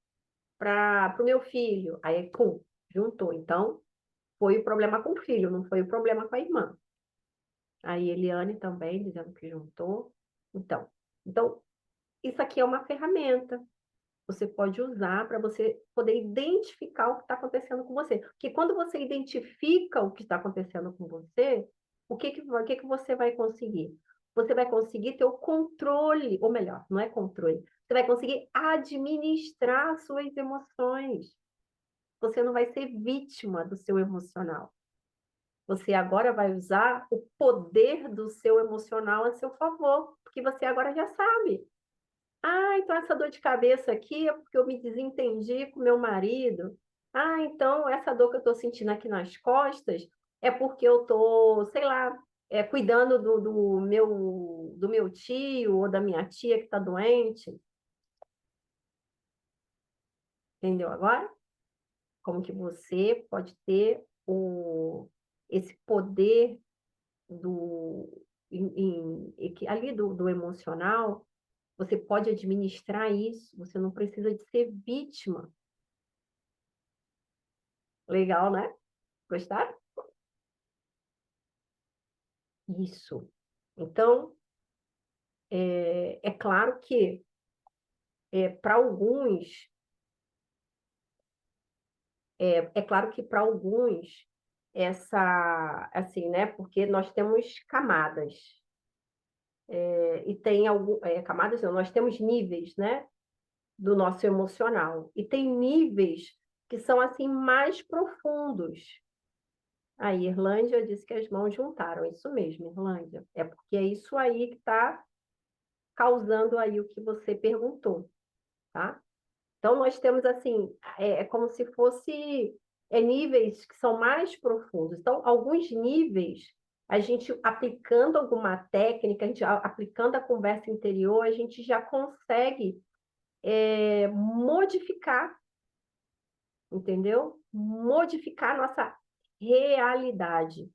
para o meu filho. Aí, pum, juntou. Então, foi o problema com o filho, não foi o problema com a irmã. Aí, Eliane também dizendo que juntou. Então, isso aqui é uma ferramenta. Você pode usar para você poder identificar o que está acontecendo com você. Porque quando você identifica o que está acontecendo com você, o que você vai conseguir? Você vai conseguir ter o controle, ou melhor, não é controle, você vai conseguir administrar as suas emoções. Você não vai ser vítima do seu emocional. Você agora vai usar o poder do seu emocional a seu favor, porque você agora já sabe. Então essa dor de cabeça aqui é porque eu me desentendi com meu marido. Então essa dor que eu estou sentindo aqui nas costas é porque eu estou, sei lá, cuidando do meu tio ou da minha tia que está doente. Entendeu agora? Como que você pode ter esse poder ali do emocional. Você pode administrar isso, você não precisa de ser vítima. Legal, né? Gostaram? Isso. Então, é claro que para alguns, para alguns, assim, né? Porque nós temos camadas, e tem camadas, não, nós temos níveis, né? Do nosso emocional. E tem níveis que são, assim, mais profundos. A Irlândia disse que as mãos juntaram. Isso mesmo, Irlândia. É porque é isso aí que está causando aí o que você perguntou, tá? Então, nós temos, assim, como se fosse níveis que são mais profundos. Então, alguns níveis, a gente aplicando alguma técnica, a gente aplicando a conversa interior, a gente já consegue modificar, entendeu? Modificar a nossa realidade.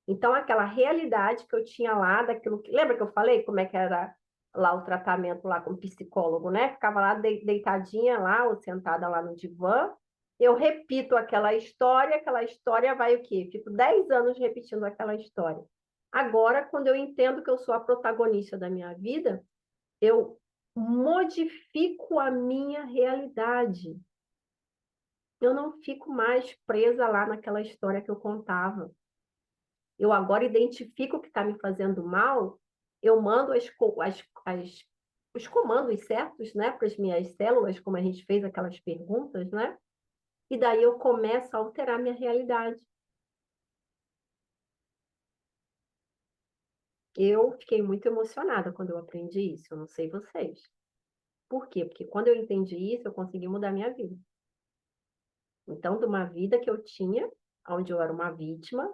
Então, aquela realidade que eu tinha lá, daquilo que... Lembra que eu falei como é que era lá o tratamento lá com o psicólogo, né? Ficava lá deitadinha lá, ou sentada lá no divã. Eu repito aquela história vai o quê? Fico 10 anos repetindo aquela história. Agora, quando eu entendo que eu sou a protagonista da minha vida, eu modifico a minha realidade. Eu não fico mais presa lá naquela história que eu contava. Eu agora identifico o que está me fazendo mal, eu mando os comandos certos, né, para as minhas células, como a gente fez aquelas perguntas, né? E daí eu começo a alterar minha realidade. Eu fiquei muito emocionada quando eu aprendi isso, eu não sei vocês. Por quê? Porque quando eu entendi isso, eu consegui mudar minha vida. Então, de uma vida que eu tinha, onde eu era uma vítima.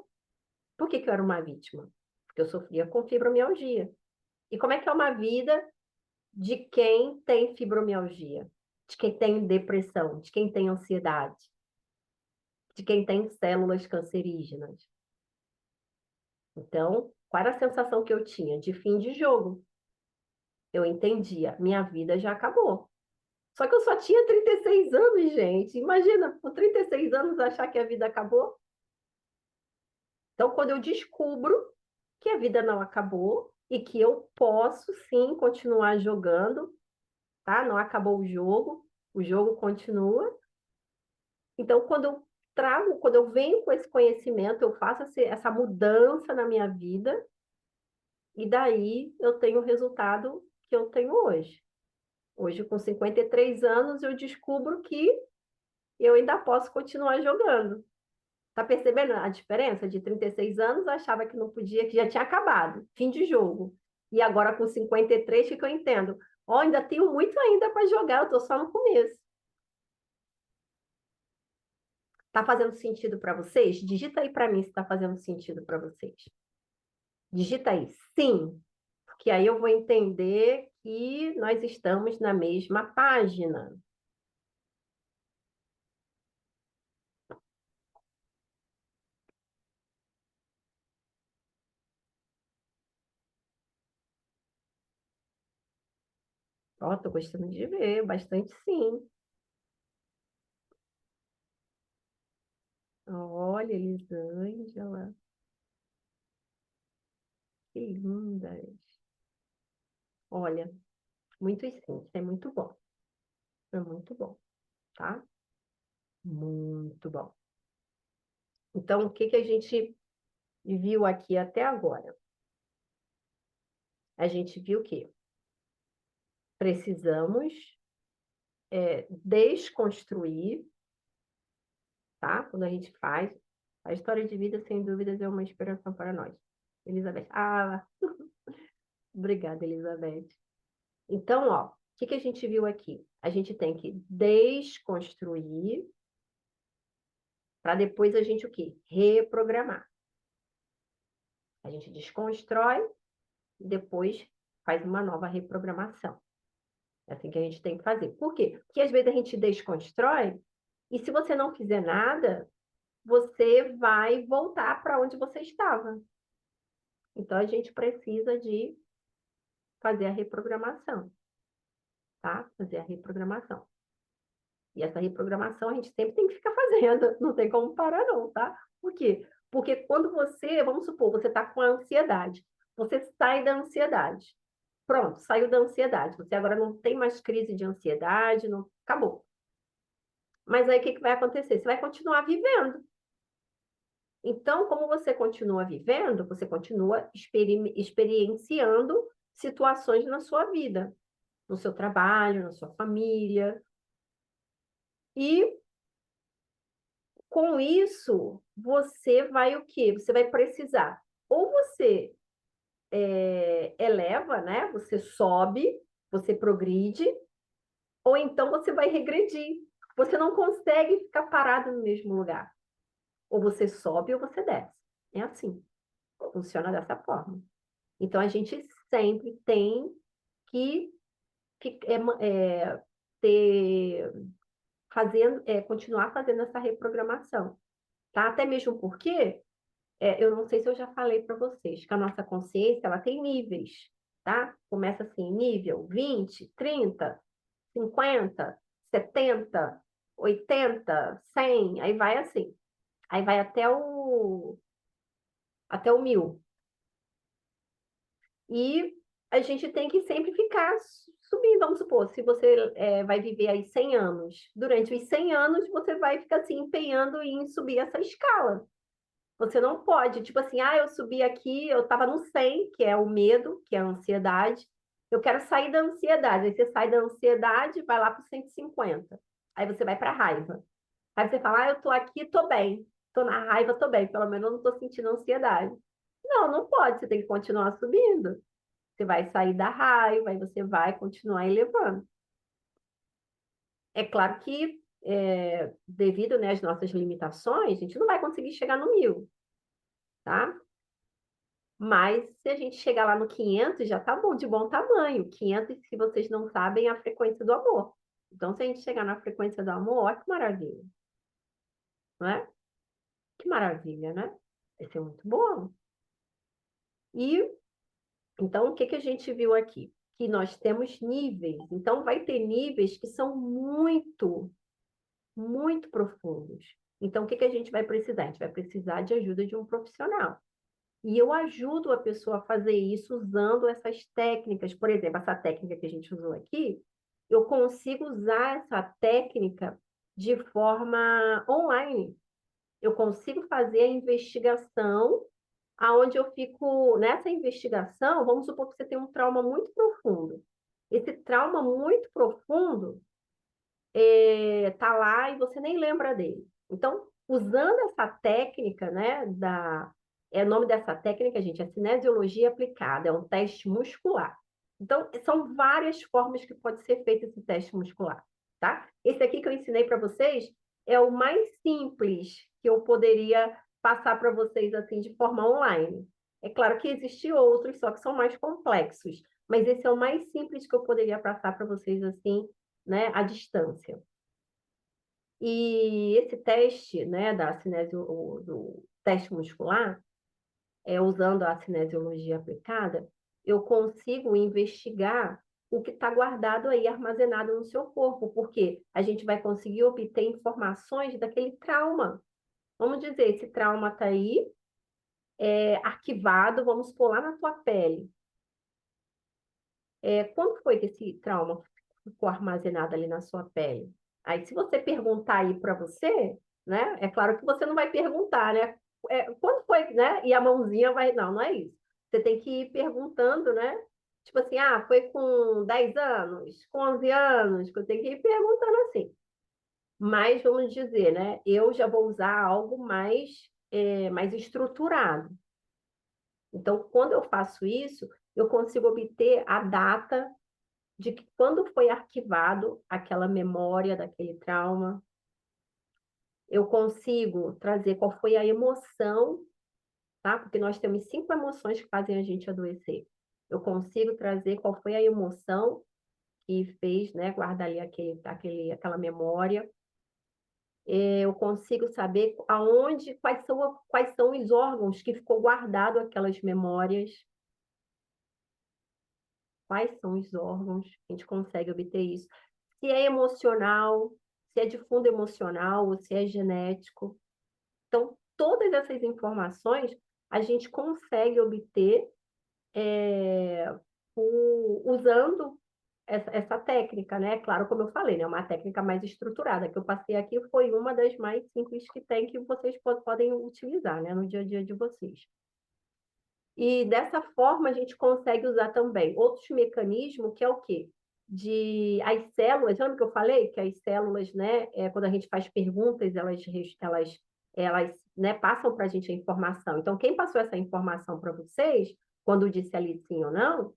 Por que que eu era uma vítima? Porque eu sofria com fibromialgia. E como é que é uma vida de quem tem fibromialgia, de quem tem depressão, de quem tem ansiedade, de quem tem células cancerígenas? Então, qual era a sensação que eu tinha? De fim de jogo. Eu entendia, minha vida já acabou. Só que eu só tinha 36 anos, gente. Imagina, com 36 anos achar que a vida acabou. Então, quando eu descubro que a vida não acabou e que eu posso sim continuar jogando, tá? Não acabou o jogo continua. Então, quando eu venho com esse conhecimento, eu faço essa mudança na minha vida, e daí eu tenho o resultado que eu tenho hoje. Hoje, com 53 anos, eu descubro que eu ainda posso continuar jogando. Tá percebendo a diferença? De 36 anos, eu achava que não podia, que já tinha acabado, fim de jogo. E agora, com 53, que eu entendo. Ó, ainda tenho muito ainda para jogar, eu tô só no começo. Tá fazendo sentido para vocês? Digita aí para mim se tá fazendo sentido para vocês. Digita aí, sim, porque aí eu vou entender que nós estamos na mesma página. Ó, tô gostando de ver, bastante sim. Olha, Elisângela, que lindas. Olha, muito sim, é muito bom. É muito bom, tá? Muito bom. Então, o que que a gente viu aqui até agora? A gente viu que precisamos desconstruir, tá? Quando a gente faz. A história de vida, sem dúvidas, é uma inspiração para nós. Elizabeth. Ah, obrigada, Elizabeth. Então, ó, o que que a gente viu aqui? A gente tem que desconstruir para depois a gente o quê? Reprogramar. A gente desconstrói e depois faz uma nova reprogramação. É assim que a gente tem que fazer. Por quê? Porque às vezes a gente desconstrói e se você não fizer nada, você vai voltar para onde você estava. Então a gente precisa de fazer a reprogramação, tá? Fazer a reprogramação. E essa reprogramação a gente sempre tem que ficar fazendo, não tem como parar não, tá? Por quê? Porque quando você, vamos supor, você está com ansiedade, você sai da ansiedade. Pronto, saiu da ansiedade. Você agora não tem mais crise de ansiedade, não, acabou. Mas aí o que que vai acontecer? Você vai continuar vivendo. Então, como você continua vivendo, você continua experienciando situações na sua vida, no seu trabalho, na sua família. E com isso, você vai o quê? Você vai precisar. Ou você eleva, né? Você sobe, você progride, ou então você vai regredir. Você não consegue ficar parado no mesmo lugar. Ou você sobe ou você desce. É assim. Funciona dessa forma. Então, a gente sempre tem que, que ter, continuar fazendo essa reprogramação. Tá? Até mesmo porque, eu não sei se eu já falei para vocês, que a nossa consciência ela tem níveis. Tá? Começa assim, nível 20, 30, 50, 70, 80, 100, aí vai assim. Aí vai até o 1000. E a gente tem que sempre ficar subindo. Vamos supor, se você vai viver aí 100 anos, durante os 100 anos você vai ficar se empenhando em subir essa escala. Você não pode, tipo assim, eu subi aqui, eu estava no 100, que é o medo, que é a ansiedade. Eu quero sair da ansiedade. Aí você sai da ansiedade, vai lá para o 150. Aí você vai para a raiva. Aí você fala, eu tô aqui, tô bem. Tô na raiva, tô bem. Pelo menos eu não tô sentindo ansiedade. Não, não pode. Você tem que continuar subindo. Você vai sair da raiva e você vai continuar elevando. É claro que, devido, né, às nossas limitações, a gente não vai conseguir chegar no 1000, tá? Mas se a gente chegar lá no 500, já tá bom, de bom tamanho. 500, se vocês não sabem, é a frequência do amor. Então, se a gente chegar na frequência do amor, olha que maravilha, não é? Que maravilha, né? Vai ser muito bom. E, então, o que que a gente viu aqui? que nós temos níveis. Então, vai ter níveis que são muito, muito profundos. Então, o que que a gente vai precisar? A gente vai precisar de ajuda de um profissional. E eu ajudo a pessoa a fazer isso usando essas técnicas. Por exemplo, essa técnica que a gente usou aqui, eu consigo usar essa técnica de forma online. Eu consigo fazer a investigação, aonde eu fico nessa investigação, vamos supor que você tem um trauma muito profundo. Esse trauma muito profundo tá lá e você nem lembra dele. Então, usando essa técnica, né, o nome dessa técnica, gente, é cinesiologia aplicada, é um teste muscular. Então, são várias formas que pode ser feito esse teste muscular, tá? Esse aqui que eu ensinei para vocês é o mais simples que eu poderia passar para vocês assim de forma online. É claro que existem outros, só que são mais complexos, mas esse é o mais simples que eu poderia passar para vocês assim, né, à distância. E esse teste, né, do teste muscular, usando a cinesiologia aplicada, eu consigo investigar o que está guardado aí, armazenado no seu corpo, porque a gente vai conseguir obter informações daquele trauma. Vamos dizer, esse trauma está aí, arquivado, vamos pôr lá na tua pele. Quando foi que esse trauma ficou armazenado ali na sua pele? Aí, se você perguntar aí para você, né? É claro que você não vai perguntar, né? Quando foi, né? E a mãozinha vai. Não, não é isso. Você tem que ir perguntando, né? Tipo assim, foi com 10 anos, com 11 anos, que eu tenho que ir perguntando assim. Mas, vamos dizer, né? Eu já vou usar algo mais estruturado. Então, quando eu faço isso, eu consigo obter a data de que quando foi arquivado aquela memória daquele trauma, eu consigo trazer qual foi a emoção, tá? Porque nós temos 5 emoções que fazem a gente adoecer. Eu consigo trazer qual foi a emoção que fez, né, guardar ali aquela memória. Eu consigo saber quais são os órgãos que ficou guardado aquelas memórias. Quais são os órgãos? A gente consegue obter isso. Se é emocional, se é de fundo emocional ou se é genético. Então, todas essas informações a gente consegue obter usando essa técnica, né? Claro, como eu falei, né? Uma técnica mais estruturada. Que eu passei aqui foi uma das mais simples que tem, que vocês podem utilizar, né? No dia a dia de vocês. E dessa forma a gente consegue usar também outros mecanismos, que é o quê? As células, lembra que eu falei que as células, né, quando a gente faz perguntas, elas né, passam para a gente a informação. Então, quem passou essa informação para vocês, quando disse ali sim ou não,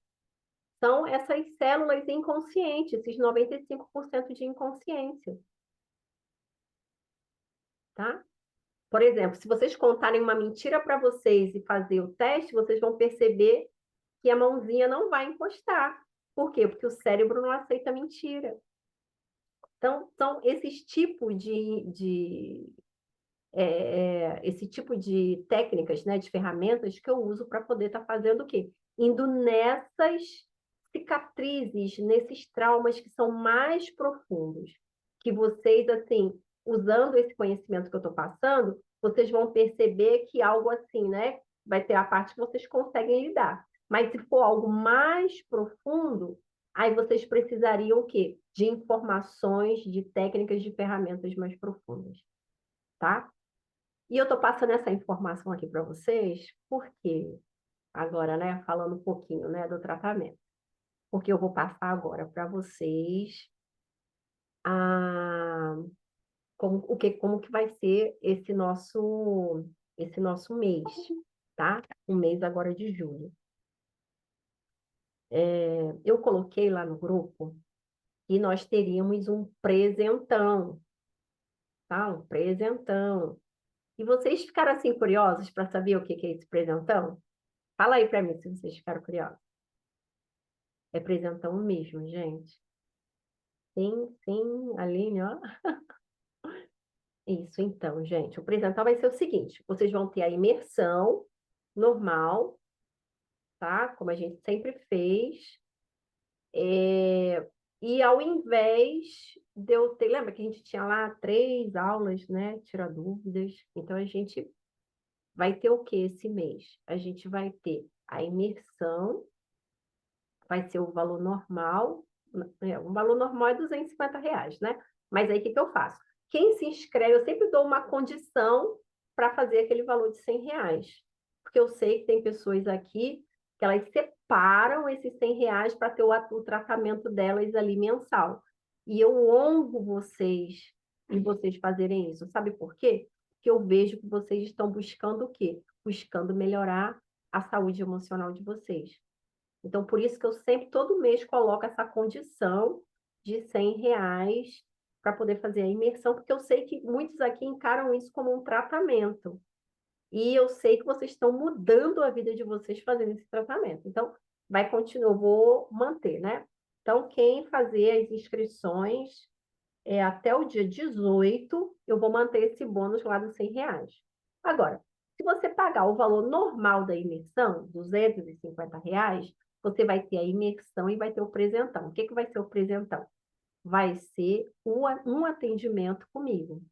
são essas células inconscientes, esses 95% de inconsciência, tá? Por exemplo, se vocês contarem uma mentira para vocês e fazer o teste, vocês vão perceber que a mãozinha não vai encostar. Por quê? Porque o cérebro não aceita mentira. Então, são esses tipos esse tipo de técnicas, né, de ferramentas que eu uso para poder estar fazendo o quê? Indo nessas cicatrizes, nesses traumas que são mais profundos, que vocês, assim, usando esse conhecimento que eu estou passando, vocês vão perceber que algo assim, né, vai ter a parte que vocês conseguem lidar. Mas se for algo mais profundo, aí vocês precisariam o quê? De informações, de técnicas, de ferramentas mais profundas, tá? E eu estou passando essa informação aqui para vocês, porque agora, né, falando um pouquinho, né, do tratamento, porque eu vou passar agora para vocês a, como que vai ser esse nosso mês, tá? O mês agora de julho. Eu coloquei lá no grupo que nós teríamos um presentão, tá? Um presentão. E vocês ficaram assim curiosos para saber o que que é esse presentão? Fala aí para mim se vocês ficaram curiosos. É presentão mesmo, gente. Sim, sim, Aline, ó. Isso, então, gente. O presentão vai ser o seguinte: vocês vão ter a imersão normal, tá? Como a gente sempre fez. E ao invés de eu ter... Lembra que a gente tinha lá 3 aulas, né? Tirar dúvidas. Então, a gente vai ter o que esse mês? A gente vai ter a imersão, vai ser o valor normal, o valor normal é R$ 250, né? Mas aí o que que eu faço? Quem se inscreve, eu sempre dou uma condição para fazer aquele valor de R$ 100. Porque eu sei que tem pessoas aqui que elas separam esses R$ 100 para ter o tratamento delas ali mensal. E eu honro vocês em vocês fazerem isso. Sabe por quê? Porque eu vejo que vocês estão buscando o quê? Buscando melhorar a saúde emocional de vocês. Então, por isso que eu sempre, todo mês, coloco essa condição de R$ 100 para poder fazer a imersão, porque eu sei que muitos aqui encaram isso como um tratamento. E eu sei que vocês estão mudando a vida de vocês fazendo esse tratamento. Então, vai continuar, eu vou manter, né? Então, quem fazer as inscrições até o dia 18, eu vou manter esse bônus lá dos R$ 100. Agora, se você pagar o valor normal da imersão, R$ 250, você vai ter a imersão e vai ter o presentão. O que que vai ser o presentão? Vai ser um atendimento comigo.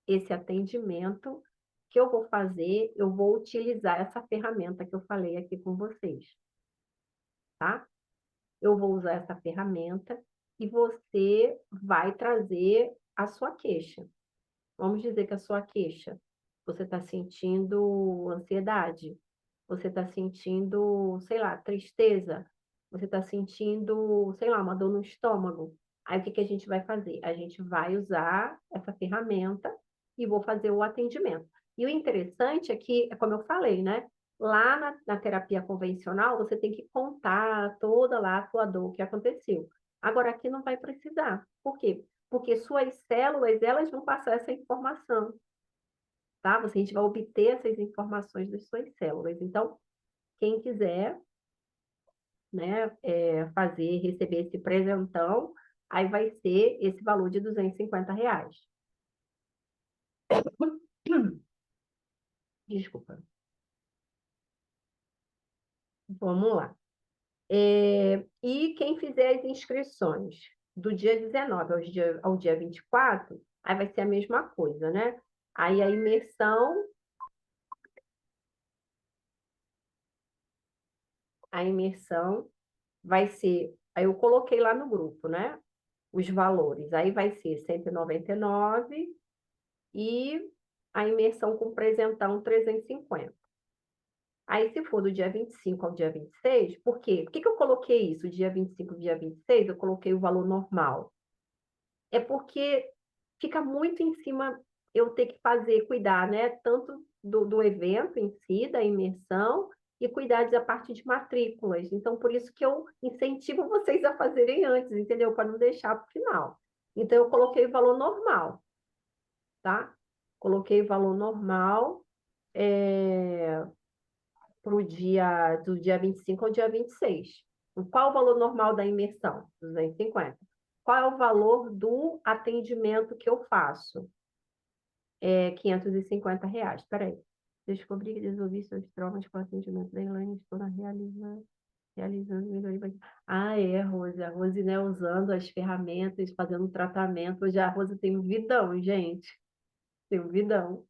Esse atendimento que eu vou fazer, eu vou utilizar essa ferramenta que eu falei aqui com vocês, tá? Eu vou usar essa ferramenta e você vai trazer a sua queixa. Vamos dizer que a sua queixa, você está sentindo ansiedade, você está sentindo, sei lá, tristeza, você está sentindo, sei lá, uma dor no estômago. Aí o que que a gente vai fazer? A gente vai usar essa ferramenta e vou fazer o atendimento. E o interessante é que, como eu falei, né? Lá na terapia convencional, você tem que contar toda lá a sua dor que aconteceu. Agora aqui não vai precisar. Por quê? Porque suas células, elas vão passar essa informação, tá? A gente vai obter essas informações das suas células. Então, quem quiser, né, fazer, receber esse presentão, aí vai ser esse valor de R$ 250. Desculpa. Vamos lá. E quem fizer as inscrições do dia 19 ao dia 24, aí vai ser a mesma coisa, né? Aí a imersão vai ser, aí eu coloquei lá no grupo, né? Os valores. Aí vai ser 199 e a imersão com presentão 350. Aí, se for do dia 25 ao dia 26, por quê? Por que que eu coloquei isso? Dia 25 ao dia 26, eu coloquei o valor normal. É porque fica muito em cima eu ter que fazer, cuidar, né? Tanto do evento em si, da imersão, e cuidar da parte de matrículas. Então, por isso que eu incentivo vocês a fazerem antes, entendeu? Para não deixar para o final. Então, eu coloquei o valor normal, tá? Coloquei o valor normal para o dia, do dia 25 ao dia 26. Qual o valor normal da imersão? 250. Qual é o valor do atendimento que eu faço? R$ 550. Espera aí. Descobri que resolvi seus traumas com o atendimento da Elaine, estou realizando melhoria. Ah, Rose. A Rose, né, usando as ferramentas, fazendo tratamento. Hoje a Rose tem um vidão, gente. Tem um vidão.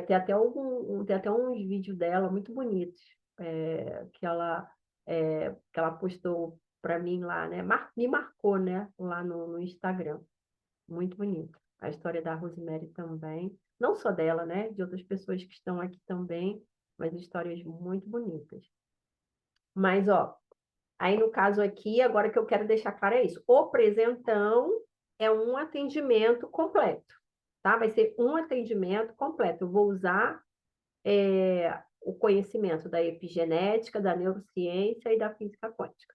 Tem até uns vídeos dela muito bonitos, que ela postou para mim lá, né? Me marcou, né? Lá no Instagram. Muito bonito. A história da Rosemary também. Não só dela, né? De outras pessoas que estão aqui também, mas histórias muito bonitas. Mas, ó, aí no caso aqui, agora que eu quero deixar claro é isso. O presentão é um atendimento completo, tá? Vai ser um atendimento completo. Eu vou usar o conhecimento da epigenética, da neurociência e da física quântica.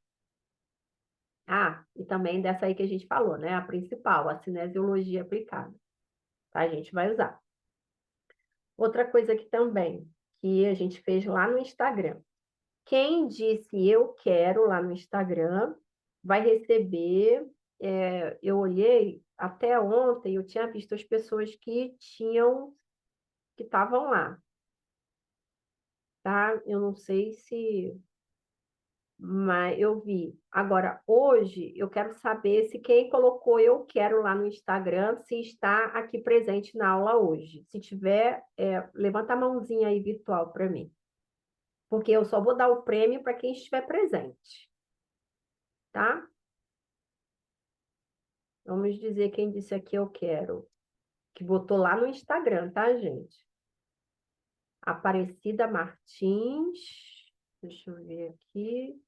Ah, e também dessa aí que a gente falou, né? A principal, a cinesiologia aplicada. Tá? A gente vai usar. Outra coisa aqui também, que a gente fez lá no Instagram. Quem disse eu quero lá no Instagram, vai receber. Eu olhei até ontem, eu tinha visto as pessoas que estavam lá, tá? Eu não sei se Mas eu vi. Agora, hoje, eu quero saber se quem colocou eu quero lá no Instagram, se está aqui presente na aula hoje. Se tiver, levanta a mãozinha aí virtual para mim. Porque eu só vou dar o prêmio para quem estiver presente, tá? Vamos dizer quem disse aqui eu quero. Que botou lá no Instagram, tá, gente? Aparecida Martins. Deixa eu ver aqui.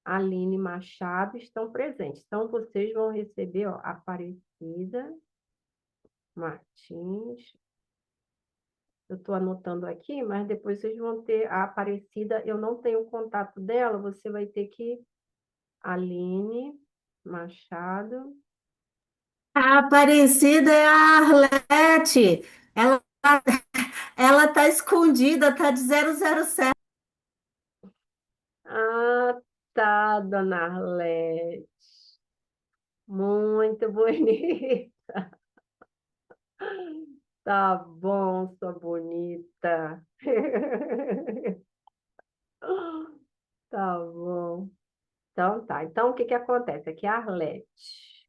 Aline Machado estão presentes. Então, vocês vão receber, ó, Aparecida Martins. Eu estou anotando aqui, mas depois vocês vão ter a Aparecida. Eu não tenho o contato dela, você vai ter que... Aline Machado. A Aparecida é a Arlete. Ela, ela tá escondida, tá de 007. Ah, tá, dona Arlete. Muito bonita. Tá bom, sua bonita. Tá bom. Então, tá. Então, o que que acontece? Aqui é a Arlete.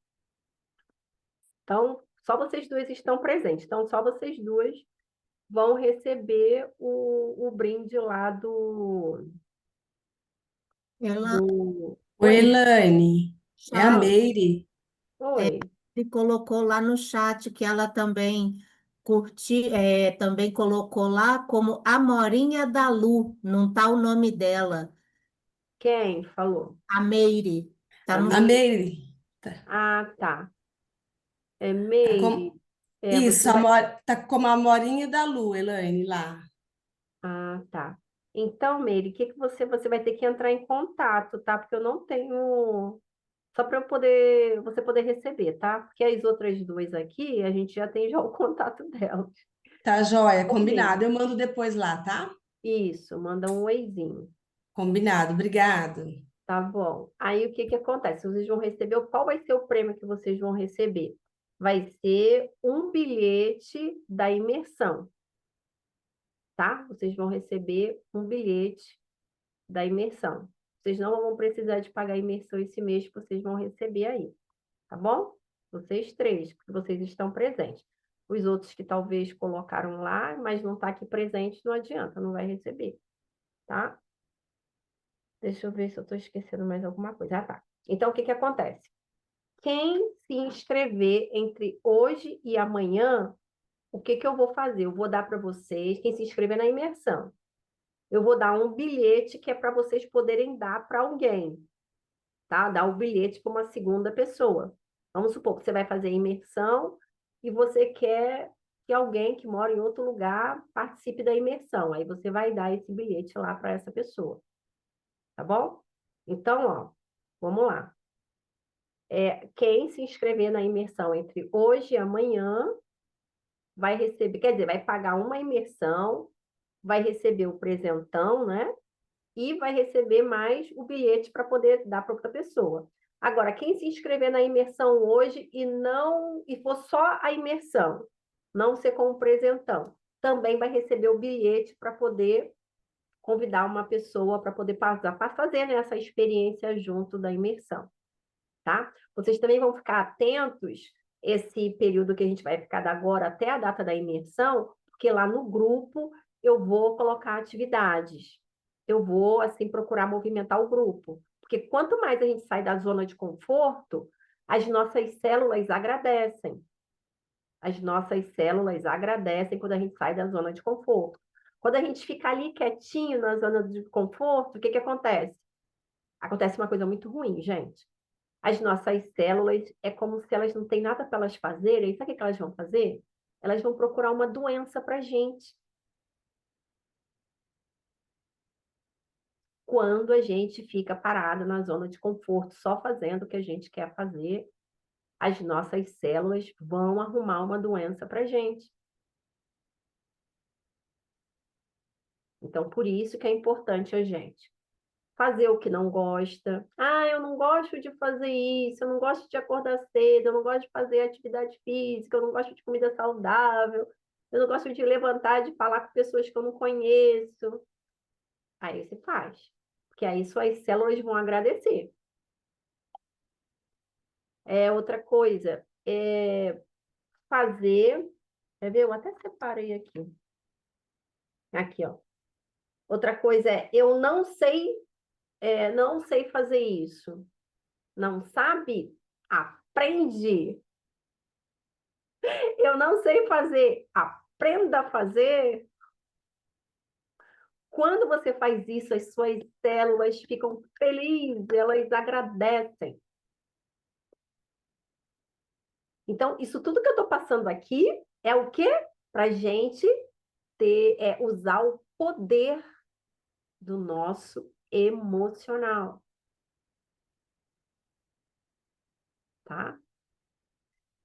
Então, só vocês duas estão presentes. Então, só vocês duas vão receber o brinde lá Ela, do... Oi, Oi, Elaine, é a chat, Meire. oi. e colocou lá no chat que ela também também colocou lá como Amorinha da Lu, não tá o nome dela, Quem falou? a Meire. Tá A no, A Meire? Meire. Tá, Ah, tá. É tá Meire. com... Você Isso, vai... tá como a Morinha da Lu, Elaine, lá. Ah, tá. Então, Meire, o que que você vai ter que entrar em contato, tá? Porque eu não tenho... Só para eu poder, você poder receber, tá? Porque as outras duas aqui, a gente já tem já o contato delas. Tá, joia, Ô, Meire, combinado. Eu mando depois lá, tá? isso, manda um oizinho. Combinado, obrigado. Tá bom. Aí o que que acontece? Vocês vão receber, qual vai ser o prêmio que vocês vão receber? Vai ser um bilhete da imersão, tá? Vocês vão receber um bilhete da imersão. Vocês não vão precisar de pagar a imersão esse mês, que vocês vão receber aí, tá bom? Vocês três, que vocês estão presentes. Os outros que talvez colocaram lá, mas não está aqui presente, não adianta, não vai receber, tá? Deixa eu ver se eu estou esquecendo mais alguma coisa. Ah, tá. Então, o que que acontece? Quem se inscrever entre hoje e amanhã, o que que eu vou fazer? Eu vou dar para vocês, quem se inscrever na imersão, eu vou dar um bilhete que é para vocês poderem dar para alguém, tá? Dar o bilhete para uma segunda pessoa. Vamos supor que você vai fazer a imersão e você quer que alguém que mora em outro lugar participe da imersão. Aí você vai dar esse bilhete lá para essa pessoa, tá bom? Então, ó, vamos lá. Quem se inscrever na imersão entre hoje e amanhã vai receber, quer dizer, vai pagar uma imersão, vai receber o presentão, né? E vai receber mais o bilhete para poder dar para outra pessoa. Agora, quem se inscrever na imersão hoje e for só a imersão, não ser com o presentão, também vai receber o bilhete para poder convidar uma pessoa para poder passar, para fazer, né, essa experiência junto da imersão, tá? Vocês também vão ficar atentos esse período que a gente vai ficar da agora até a data da imersão, porque lá no grupo eu vou colocar atividades. Eu vou, assim, procurar movimentar o grupo. Porque quanto mais a gente sai da zona de conforto, as nossas células agradecem. As nossas células agradecem quando a gente sai da zona de conforto. Quando a gente fica ali quietinho na zona de conforto, o que que acontece? Acontece uma coisa muito ruim, gente. As nossas células é como se elas não têm nada para elas fazerem. Sabe o que elas vão fazer? Elas vão procurar uma doença para a gente. Quando a gente fica parado na zona de conforto, só fazendo o que a gente quer fazer, as nossas células vão arrumar uma doença para a gente. Então, por isso que é importante a gente fazer o que não gosta. Ah, eu não gosto de fazer isso, eu não gosto de acordar cedo, eu não gosto de fazer atividade física, eu não gosto de comida saudável, eu não gosto de levantar, de falar com pessoas que eu não conheço. Aí você faz. porque aí suas células vão agradecer. Outra coisa, fazer... Quer ver? Eu até separei aqui. Aqui, ó. Outra coisa eu não sei fazer isso. Não sabe? Aprende. Eu não sei fazer. Aprenda a fazer. Quando você faz isso, as suas células ficam felizes, elas agradecem. Então, isso tudo que eu estou passando aqui é o quê? Para a gente usar o poder do nosso emocional. Tá?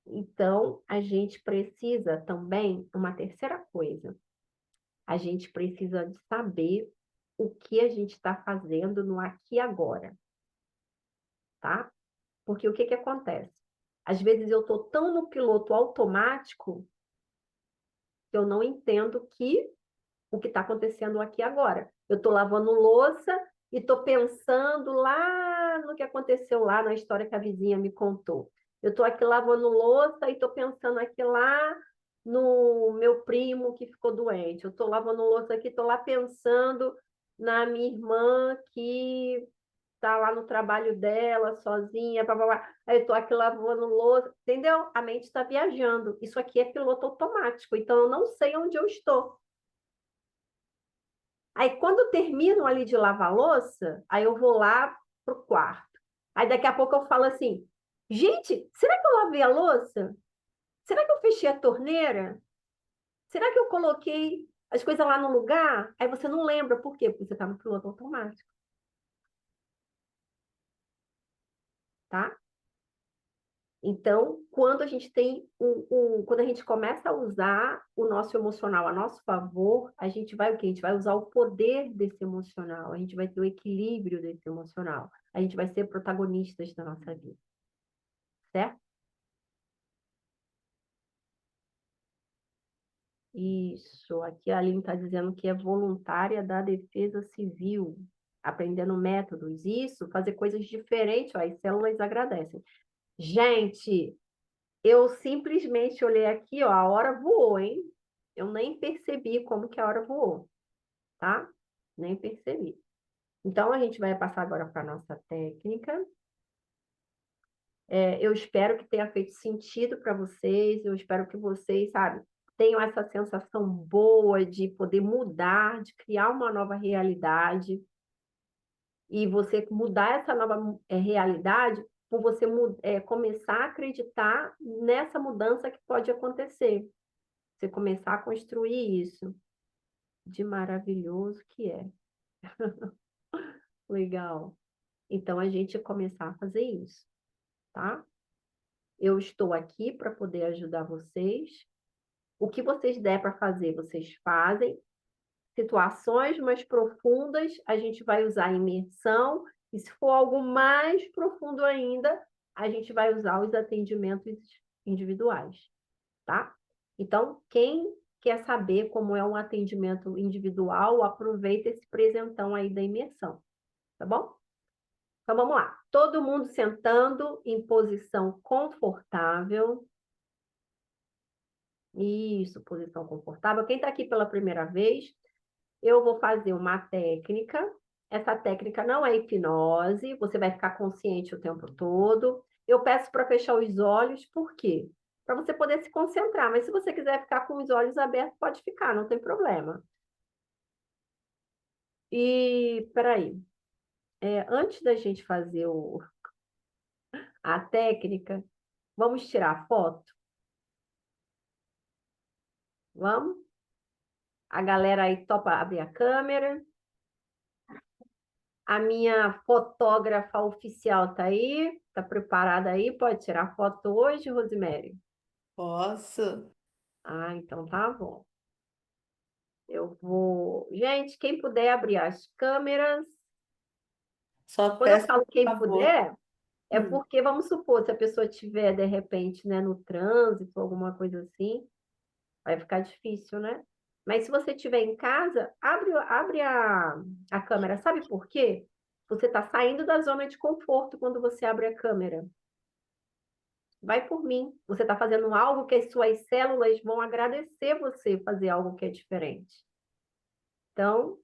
Então, a gente precisa também, uma terceira coisa, a gente precisa de saber o que a gente está fazendo no aqui e agora, tá? Porque o que acontece? Às vezes eu estou tão no piloto automático que eu não entendo o que está acontecendo aqui agora. Eu estou lavando louça e estou pensando lá no que aconteceu lá na história que a vizinha me contou. Eu estou aqui lavando louça e estou pensando aqui lá no meu primo que ficou doente. Eu estou lavando louça aqui, estou lá pensando na minha irmã que está lá no trabalho dela, sozinha, blá, blá, blá. Aí eu estou aqui lavando louça, entendeu? A mente está viajando. Isso aqui é piloto automático, então eu não sei onde eu estou. Aí, quando eu termino ali de lavar a louça, aí eu vou lá pro quarto. Aí, daqui a pouco eu falo assim, gente, será que eu lavei a louça? Será que eu fechei a torneira? Será que eu coloquei as coisas lá no lugar? Aí você não lembra. Por quê? Porque você está no piloto automático. Tá? Então, quando a gente tem quando a gente começa a usar o nosso emocional a nosso favor, a gente vai o quê? A gente vai usar o poder desse emocional, a gente vai ter o equilíbrio desse emocional, a gente vai ser protagonistas da nossa vida, certo? Isso, aqui a Aline está dizendo que é voluntária da Defesa Civil, aprendendo métodos. Isso, fazer coisas diferentes, ó, as células agradecem. Gente, eu simplesmente olhei aqui, ó, a hora voou, hein? Eu nem percebi como que a hora voou, tá? Nem percebi. Então, a gente vai passar agora para a nossa técnica. Eu espero que tenha feito sentido para vocês, eu espero que vocês, sabe, tenham essa sensação boa de poder mudar, de criar uma nova realidade. E você mudar essa nova realidade por você começar a acreditar nessa mudança que pode acontecer. Você começar a construir isso de maravilhoso que é. Legal. Então, a gente começar a fazer isso, tá? Eu estou aqui para poder ajudar vocês. O que vocês der para fazer, vocês fazem. Situações mais profundas, a gente vai usar a imersão. E se for algo mais profundo ainda, a gente vai usar os atendimentos individuais, tá? Então, quem quer saber como é um atendimento individual, aproveita esse presentão aí da imersão, tá bom? Então, vamos lá. Todo mundo sentando em posição confortável. Isso, posição confortável. Quem está aqui pela primeira vez, eu vou fazer uma técnica. Essa técnica não é hipnose, você vai ficar consciente o tempo todo. Eu peço para fechar os olhos, por quê? Para você poder se concentrar, mas se você quiser ficar com os olhos abertos, pode ficar, não tem problema. E, peraí, antes da gente fazer a técnica, vamos tirar a foto? Vamos? A galera aí topa abrir a câmera. A minha fotógrafa oficial tá aí, tá preparada aí, pode tirar foto hoje, Rosemary? Posso? Ah, então tá bom. Eu vou... Gente, quem puder abrir as câmeras. Só Quando eu peço, falo por quem favor. puder, é porque, vamos supor, se a pessoa estiver, de repente, né, no trânsito, alguma coisa assim, vai ficar difícil, né? Mas se você estiver em casa, abre a câmera. Sabe por quê? Você está saindo da zona de conforto quando você abre a câmera. Vai por mim. Você está fazendo algo que as suas células vão agradecer você fazer algo que é diferente. Então,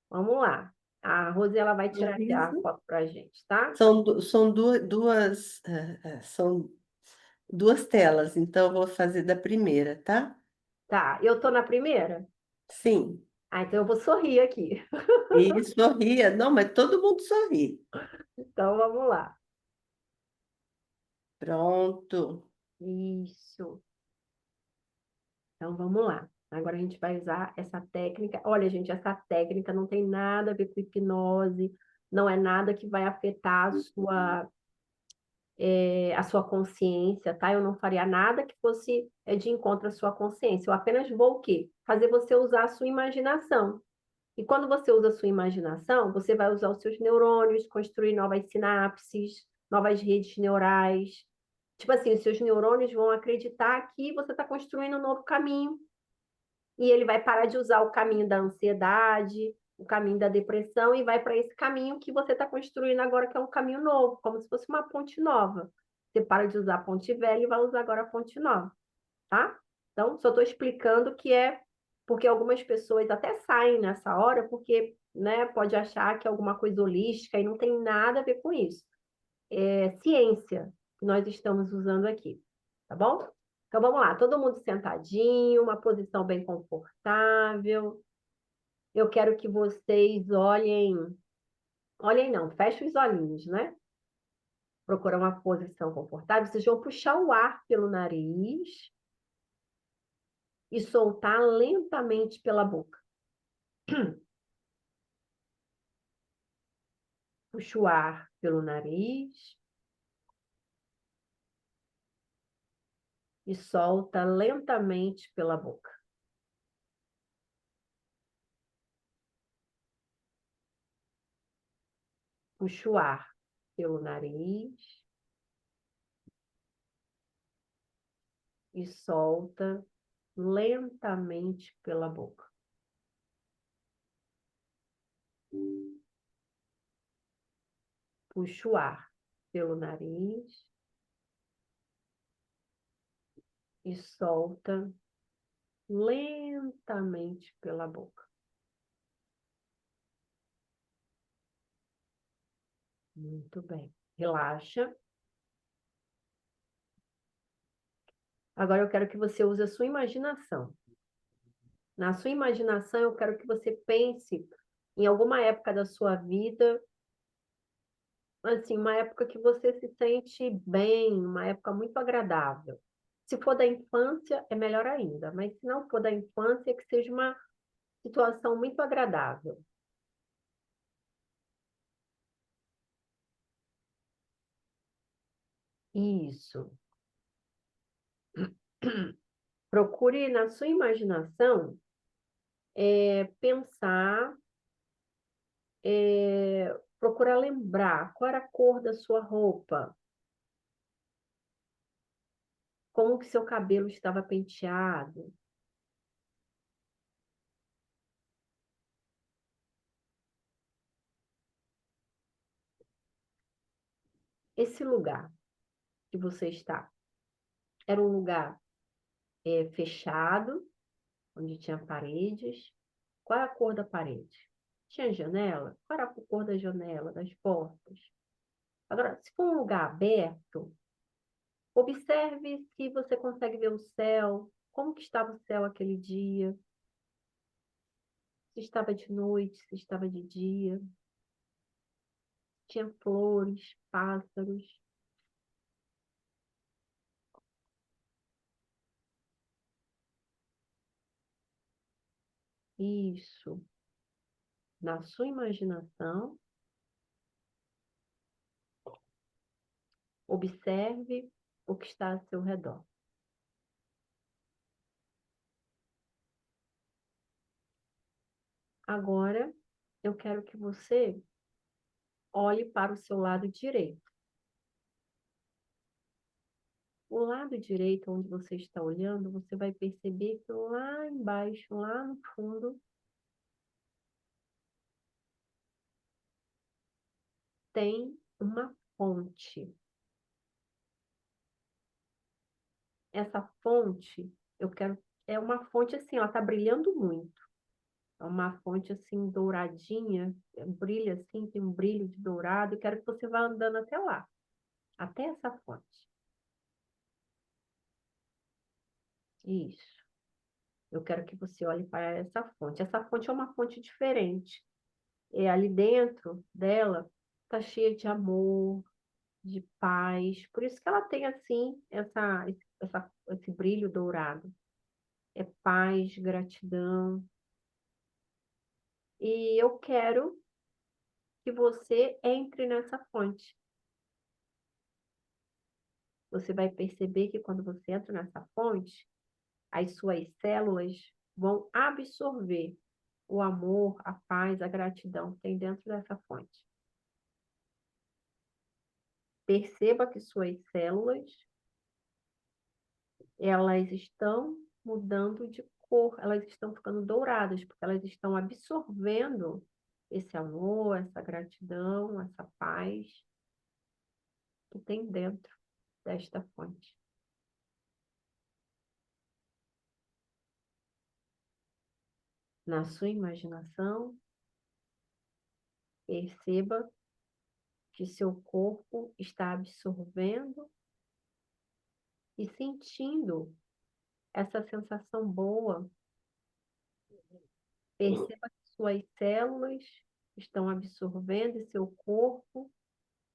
vamos lá. A Rose, ela vai tirar aqui a Sorriso. foto para a gente, tá? São são duas telas, então eu vou fazer da primeira, tá? Tá, eu tô na primeira? Sim. Ah, então eu vou sorrir aqui. E sorria. Não, mas todo mundo sorri. Então, vamos lá. Pronto. Isso. Então, vamos lá. Agora a gente vai usar essa técnica. Olha, gente, essa técnica não tem nada a ver com hipnose, não é nada que vai afetar a sua consciência, tá? Eu não faria nada que fosse de encontro à sua consciência. Eu apenas vou o quê? Fazer você usar a sua imaginação. E quando você usa a sua imaginação, você vai usar os seus neurônios, construir novas sinapses, novas redes neurais. Tipo assim, os seus neurônios vão acreditar que você está construindo um novo caminho. E ele vai parar de usar o caminho da ansiedade, o caminho da depressão, e vai para esse caminho que você está construindo agora, que é um caminho novo, como se fosse uma ponte nova. Você para de usar a ponte velha e vai usar agora a ponte nova, tá? Então, só estou explicando que é porque algumas pessoas até saem nessa hora, porque, né, pode achar que é alguma coisa holística e não tem nada a ver com isso. É ciência que nós estamos usando aqui, tá bom? Então vamos lá, todo mundo sentadinho, uma posição bem confortável. Eu quero que vocês olhem não, fechem os olhinhos, né? Procura uma posição confortável. Vocês vão puxar o ar pelo nariz e soltar lentamente pela boca. Puxa o ar pelo nariz e solta lentamente pela boca. Puxa o ar pelo nariz e solta lentamente pela boca. Puxa o ar pelo nariz e solta lentamente pela boca. Muito bem. Relaxa. Agora eu quero que você use a sua imaginação. Na sua imaginação, eu quero que você pense em alguma época da sua vida, assim, uma época que você se sente bem, uma época muito agradável. Se for da infância, é melhor ainda, mas se não for da infância, que seja uma situação muito agradável. Isso. Procure na sua imaginação pensar, procurar lembrar qual era a cor da sua roupa, como que seu cabelo estava penteado. Esse lugar que você está era um lugar fechado, onde tinha paredes. Qual era a cor da parede? Tinha janela? Qual era a cor da janela, das portas? Agora, se for um lugar aberto, observe se você consegue ver o céu, como que estava o céu aquele dia, se estava de noite, se estava de dia, tinha flores, pássaros. Isso. Na sua imaginação, observe o que está ao seu redor. Agora, eu quero que você olhe para o seu lado direito. O lado direito, onde você está olhando, você vai perceber que lá embaixo, lá no fundo, tem uma fonte. Essa fonte, é uma fonte assim, ela está brilhando muito. É uma fonte assim, douradinha, brilha assim, tem um brilho de dourado. Eu quero que você vá andando até lá, até essa fonte. Isso. Eu quero que você olhe para essa fonte. Essa fonte é uma fonte diferente. E ali dentro dela está cheia de amor, de paz. Por isso que ela tem assim esse brilho dourado. É paz, gratidão. E eu quero que você entre nessa fonte. Você vai perceber que quando você entra nessa fonte, as suas células vão absorver o amor, a paz, a gratidão que tem dentro dessa fonte. Perceba que suas células, elas estão mudando de cor, elas estão ficando douradas, porque elas estão absorvendo esse amor, essa gratidão, essa paz que tem dentro desta fonte. Na sua imaginação, perceba que seu corpo está absorvendo e sentindo essa sensação boa. Perceba que suas células estão absorvendo e seu corpo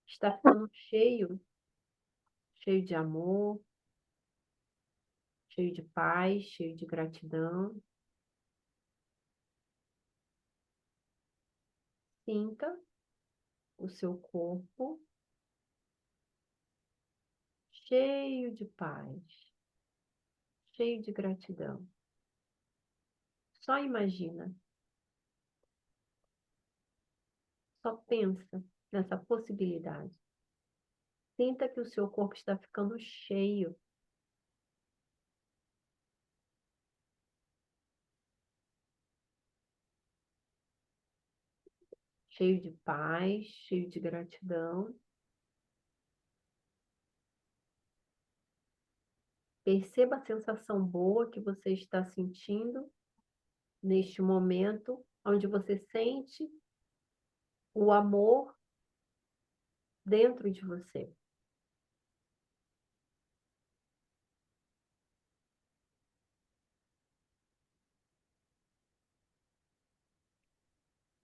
está ficando cheio, cheio de amor, cheio de paz, cheio de gratidão. Sinta o seu corpo cheio de paz, cheio de gratidão. Só imagina, só pensa nessa possibilidade. Sinta que o seu corpo está ficando cheio. Cheio de paz, cheio de gratidão. Perceba a sensação boa que você está sentindo neste momento, onde você sente o amor dentro de você.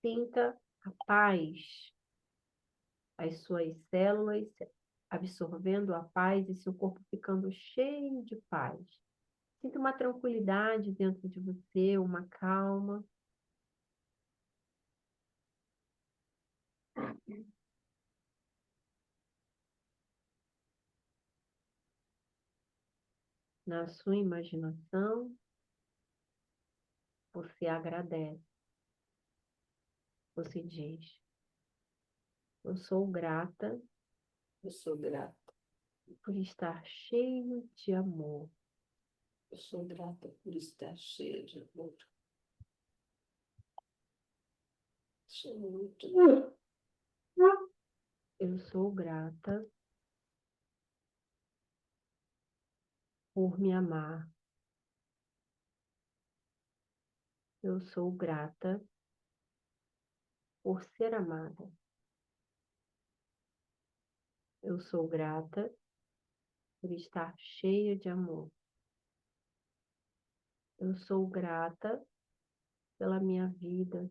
Sinta a paz, as suas células absorvendo a paz e seu corpo ficando cheio de paz. Sinta uma tranquilidade dentro de você, uma calma. Na sua imaginação, você agradece. Você diz: eu sou grata Eu sou grata. por estar cheio de amor. Eu sou grata por estar cheia de amor. Sou muito Eu sou grata por me amar. Eu sou grata por ser amada. Eu sou grata por estar cheia de amor. Eu sou grata pela minha vida.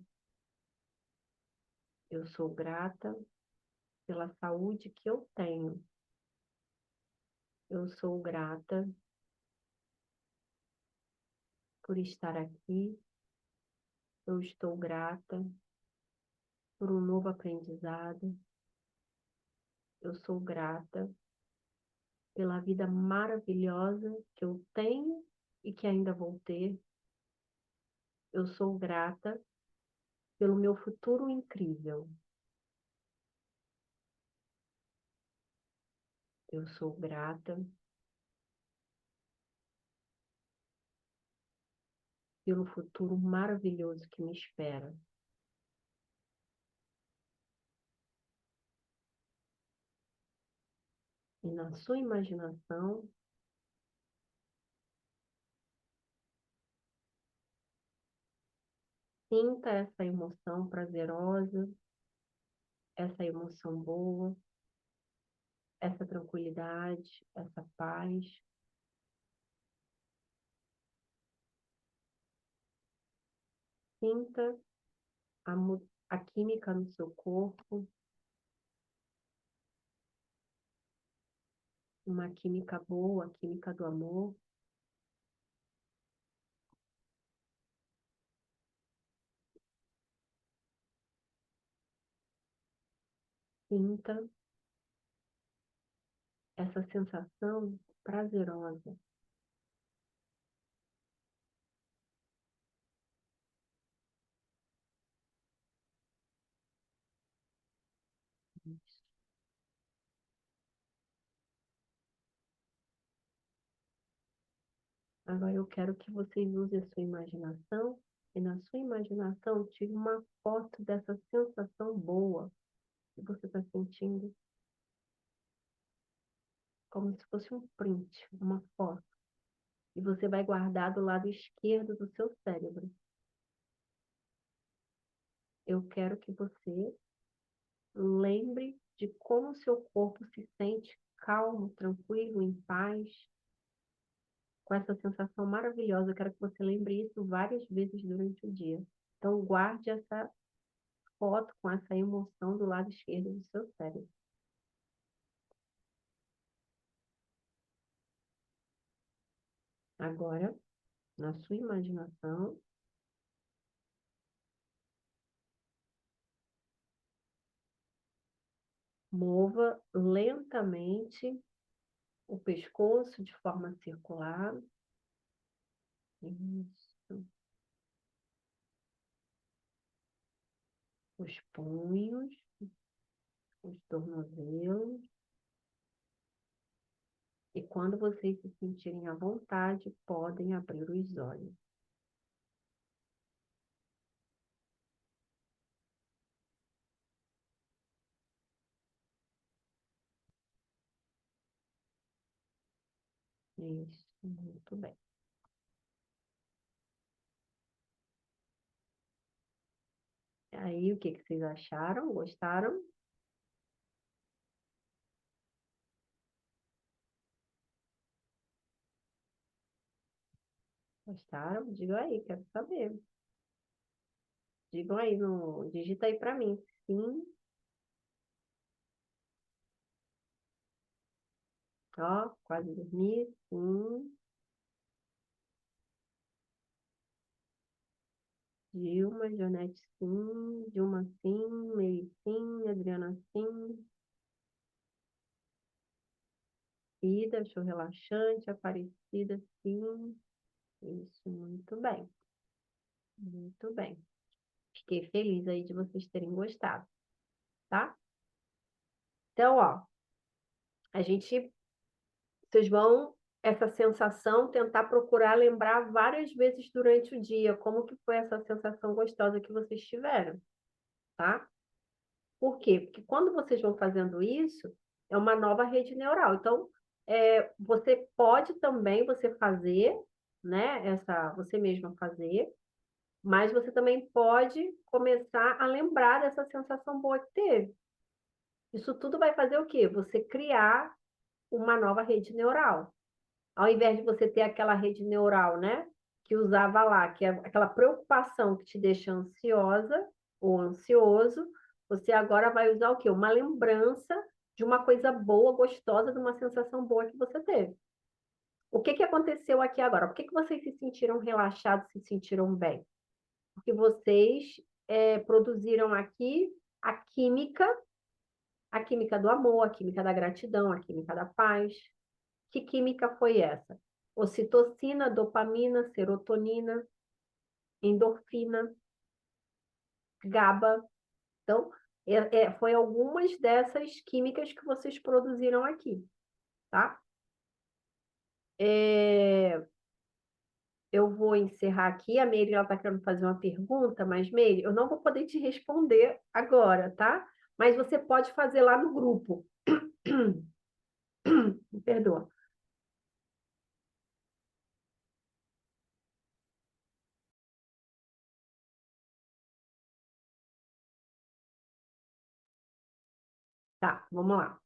Eu sou grata pela saúde que eu tenho. Eu sou grata por estar aqui. Eu estou grata por um novo aprendizado. Eu sou grata pela vida maravilhosa que eu tenho e que ainda vou ter. Eu sou grata pelo meu futuro incrível. Eu sou grata pelo futuro maravilhoso que me espera. E na sua imaginação, sinta essa emoção prazerosa, essa emoção boa, essa tranquilidade, essa paz. Sinta a química no seu corpo, uma química boa, a química do amor. Sinta essa sensação prazerosa. Agora eu quero que vocês usem a sua imaginação e na sua imaginação tire uma foto dessa sensação boa que você está sentindo, como se fosse um print, uma foto. E você vai guardar do lado esquerdo do seu cérebro. Eu quero que você lembre de como o seu corpo se sente calmo, tranquilo, em paz, com essa sensação maravilhosa. Eu quero que você lembre isso várias vezes durante o dia. Então, guarde essa foto com essa emoção do lado esquerdo do seu cérebro. Agora, na sua imaginação, mova lentamente o pescoço de forma circular. Isso. Os punhos, os tornozelos. E quando vocês se sentirem à vontade, podem abrir os olhos. Isso, muito bem. Aí, o que que vocês acharam? Gostaram? Gostaram? Digam aí, quero saber. Digam aí, digita aí para mim. Sim. Ó, quase dormi. Sim. Dilma, Janete, sim. Dilma, sim. Meire, sim. Adriana, sim. Ida, achou relaxante. Aparecida, sim. Isso, muito bem. Muito bem. Fiquei feliz aí de vocês terem gostado, tá? Então, ó, vocês vão, essa sensação, tentar procurar lembrar várias vezes durante o dia como que foi essa sensação gostosa que vocês tiveram, tá? Por quê? Porque quando vocês vão fazendo isso, é uma nova rede neural. Então, você pode também você fazer, né? Você mesma fazer, mas você também pode começar a lembrar dessa sensação boa que teve. Isso tudo vai fazer o quê? Você criar uma nova rede neural. Ao invés de você ter aquela rede neural, né? Que usava lá, que é aquela preocupação que te deixa ansiosa ou ansioso, você agora vai usar o quê? Uma lembrança de uma coisa boa, gostosa, de uma sensação boa que você teve. O que que aconteceu aqui agora? Por que que vocês se sentiram relaxados, se sentiram bem? Porque vocês produziram aqui a química do amor, a química da gratidão, a química da paz. Que química foi essa? Ocitocina, dopamina, serotonina, endorfina, GABA. Então, foi algumas dessas químicas que vocês produziram aqui, tá? Eu vou encerrar aqui. A Meire, ela está querendo fazer uma pergunta, mas, Meire, eu não vou poder te responder agora, tá? Mas você pode fazer lá no grupo. Me perdoa. Tá, vamos lá.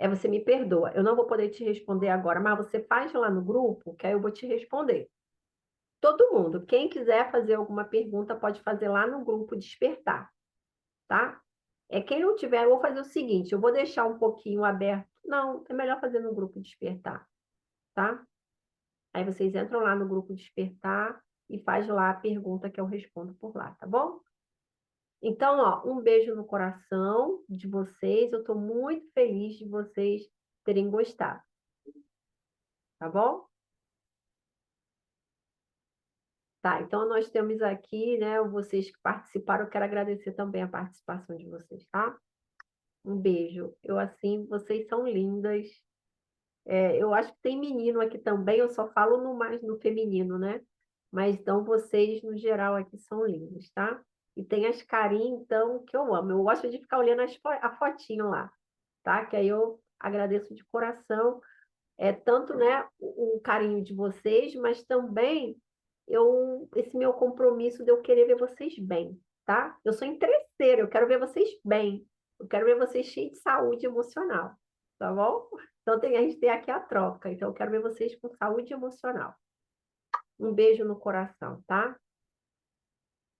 Você me perdoa. Eu não vou poder te responder agora, mas você faz lá no grupo, que aí eu vou te responder. Todo mundo, quem quiser fazer alguma pergunta, pode fazer lá no grupo Despertar, tá? Quem não tiver, eu vou fazer o seguinte, eu vou deixar um pouquinho aberto. Não, é melhor fazer no grupo Despertar, tá? Aí vocês entram lá no grupo Despertar e faz lá a pergunta que eu respondo por lá, tá bom? Então, ó, um beijo no coração de vocês. Eu estou muito feliz de vocês terem gostado, tá bom? Tá, então nós temos aqui, né, vocês que participaram, eu quero agradecer também a participação de vocês, tá? Um beijo. Assim, vocês são lindas. Eu acho que tem menino aqui também, eu só falo mais no feminino, né? Mas então vocês, no geral, aqui são lindos, tá? E tem as carinhas, então, que eu amo. Eu gosto de ficar olhando a fotinho lá, tá? Que aí eu agradeço de coração. Tanto, né, o carinho de vocês, mas também esse meu compromisso de eu querer ver vocês bem, tá? Eu sou interesseira, eu quero ver vocês bem. Eu quero ver vocês cheios de saúde emocional, tá bom? Então a gente tem aqui a troca. Então eu quero ver vocês com saúde emocional. Um beijo no coração, tá?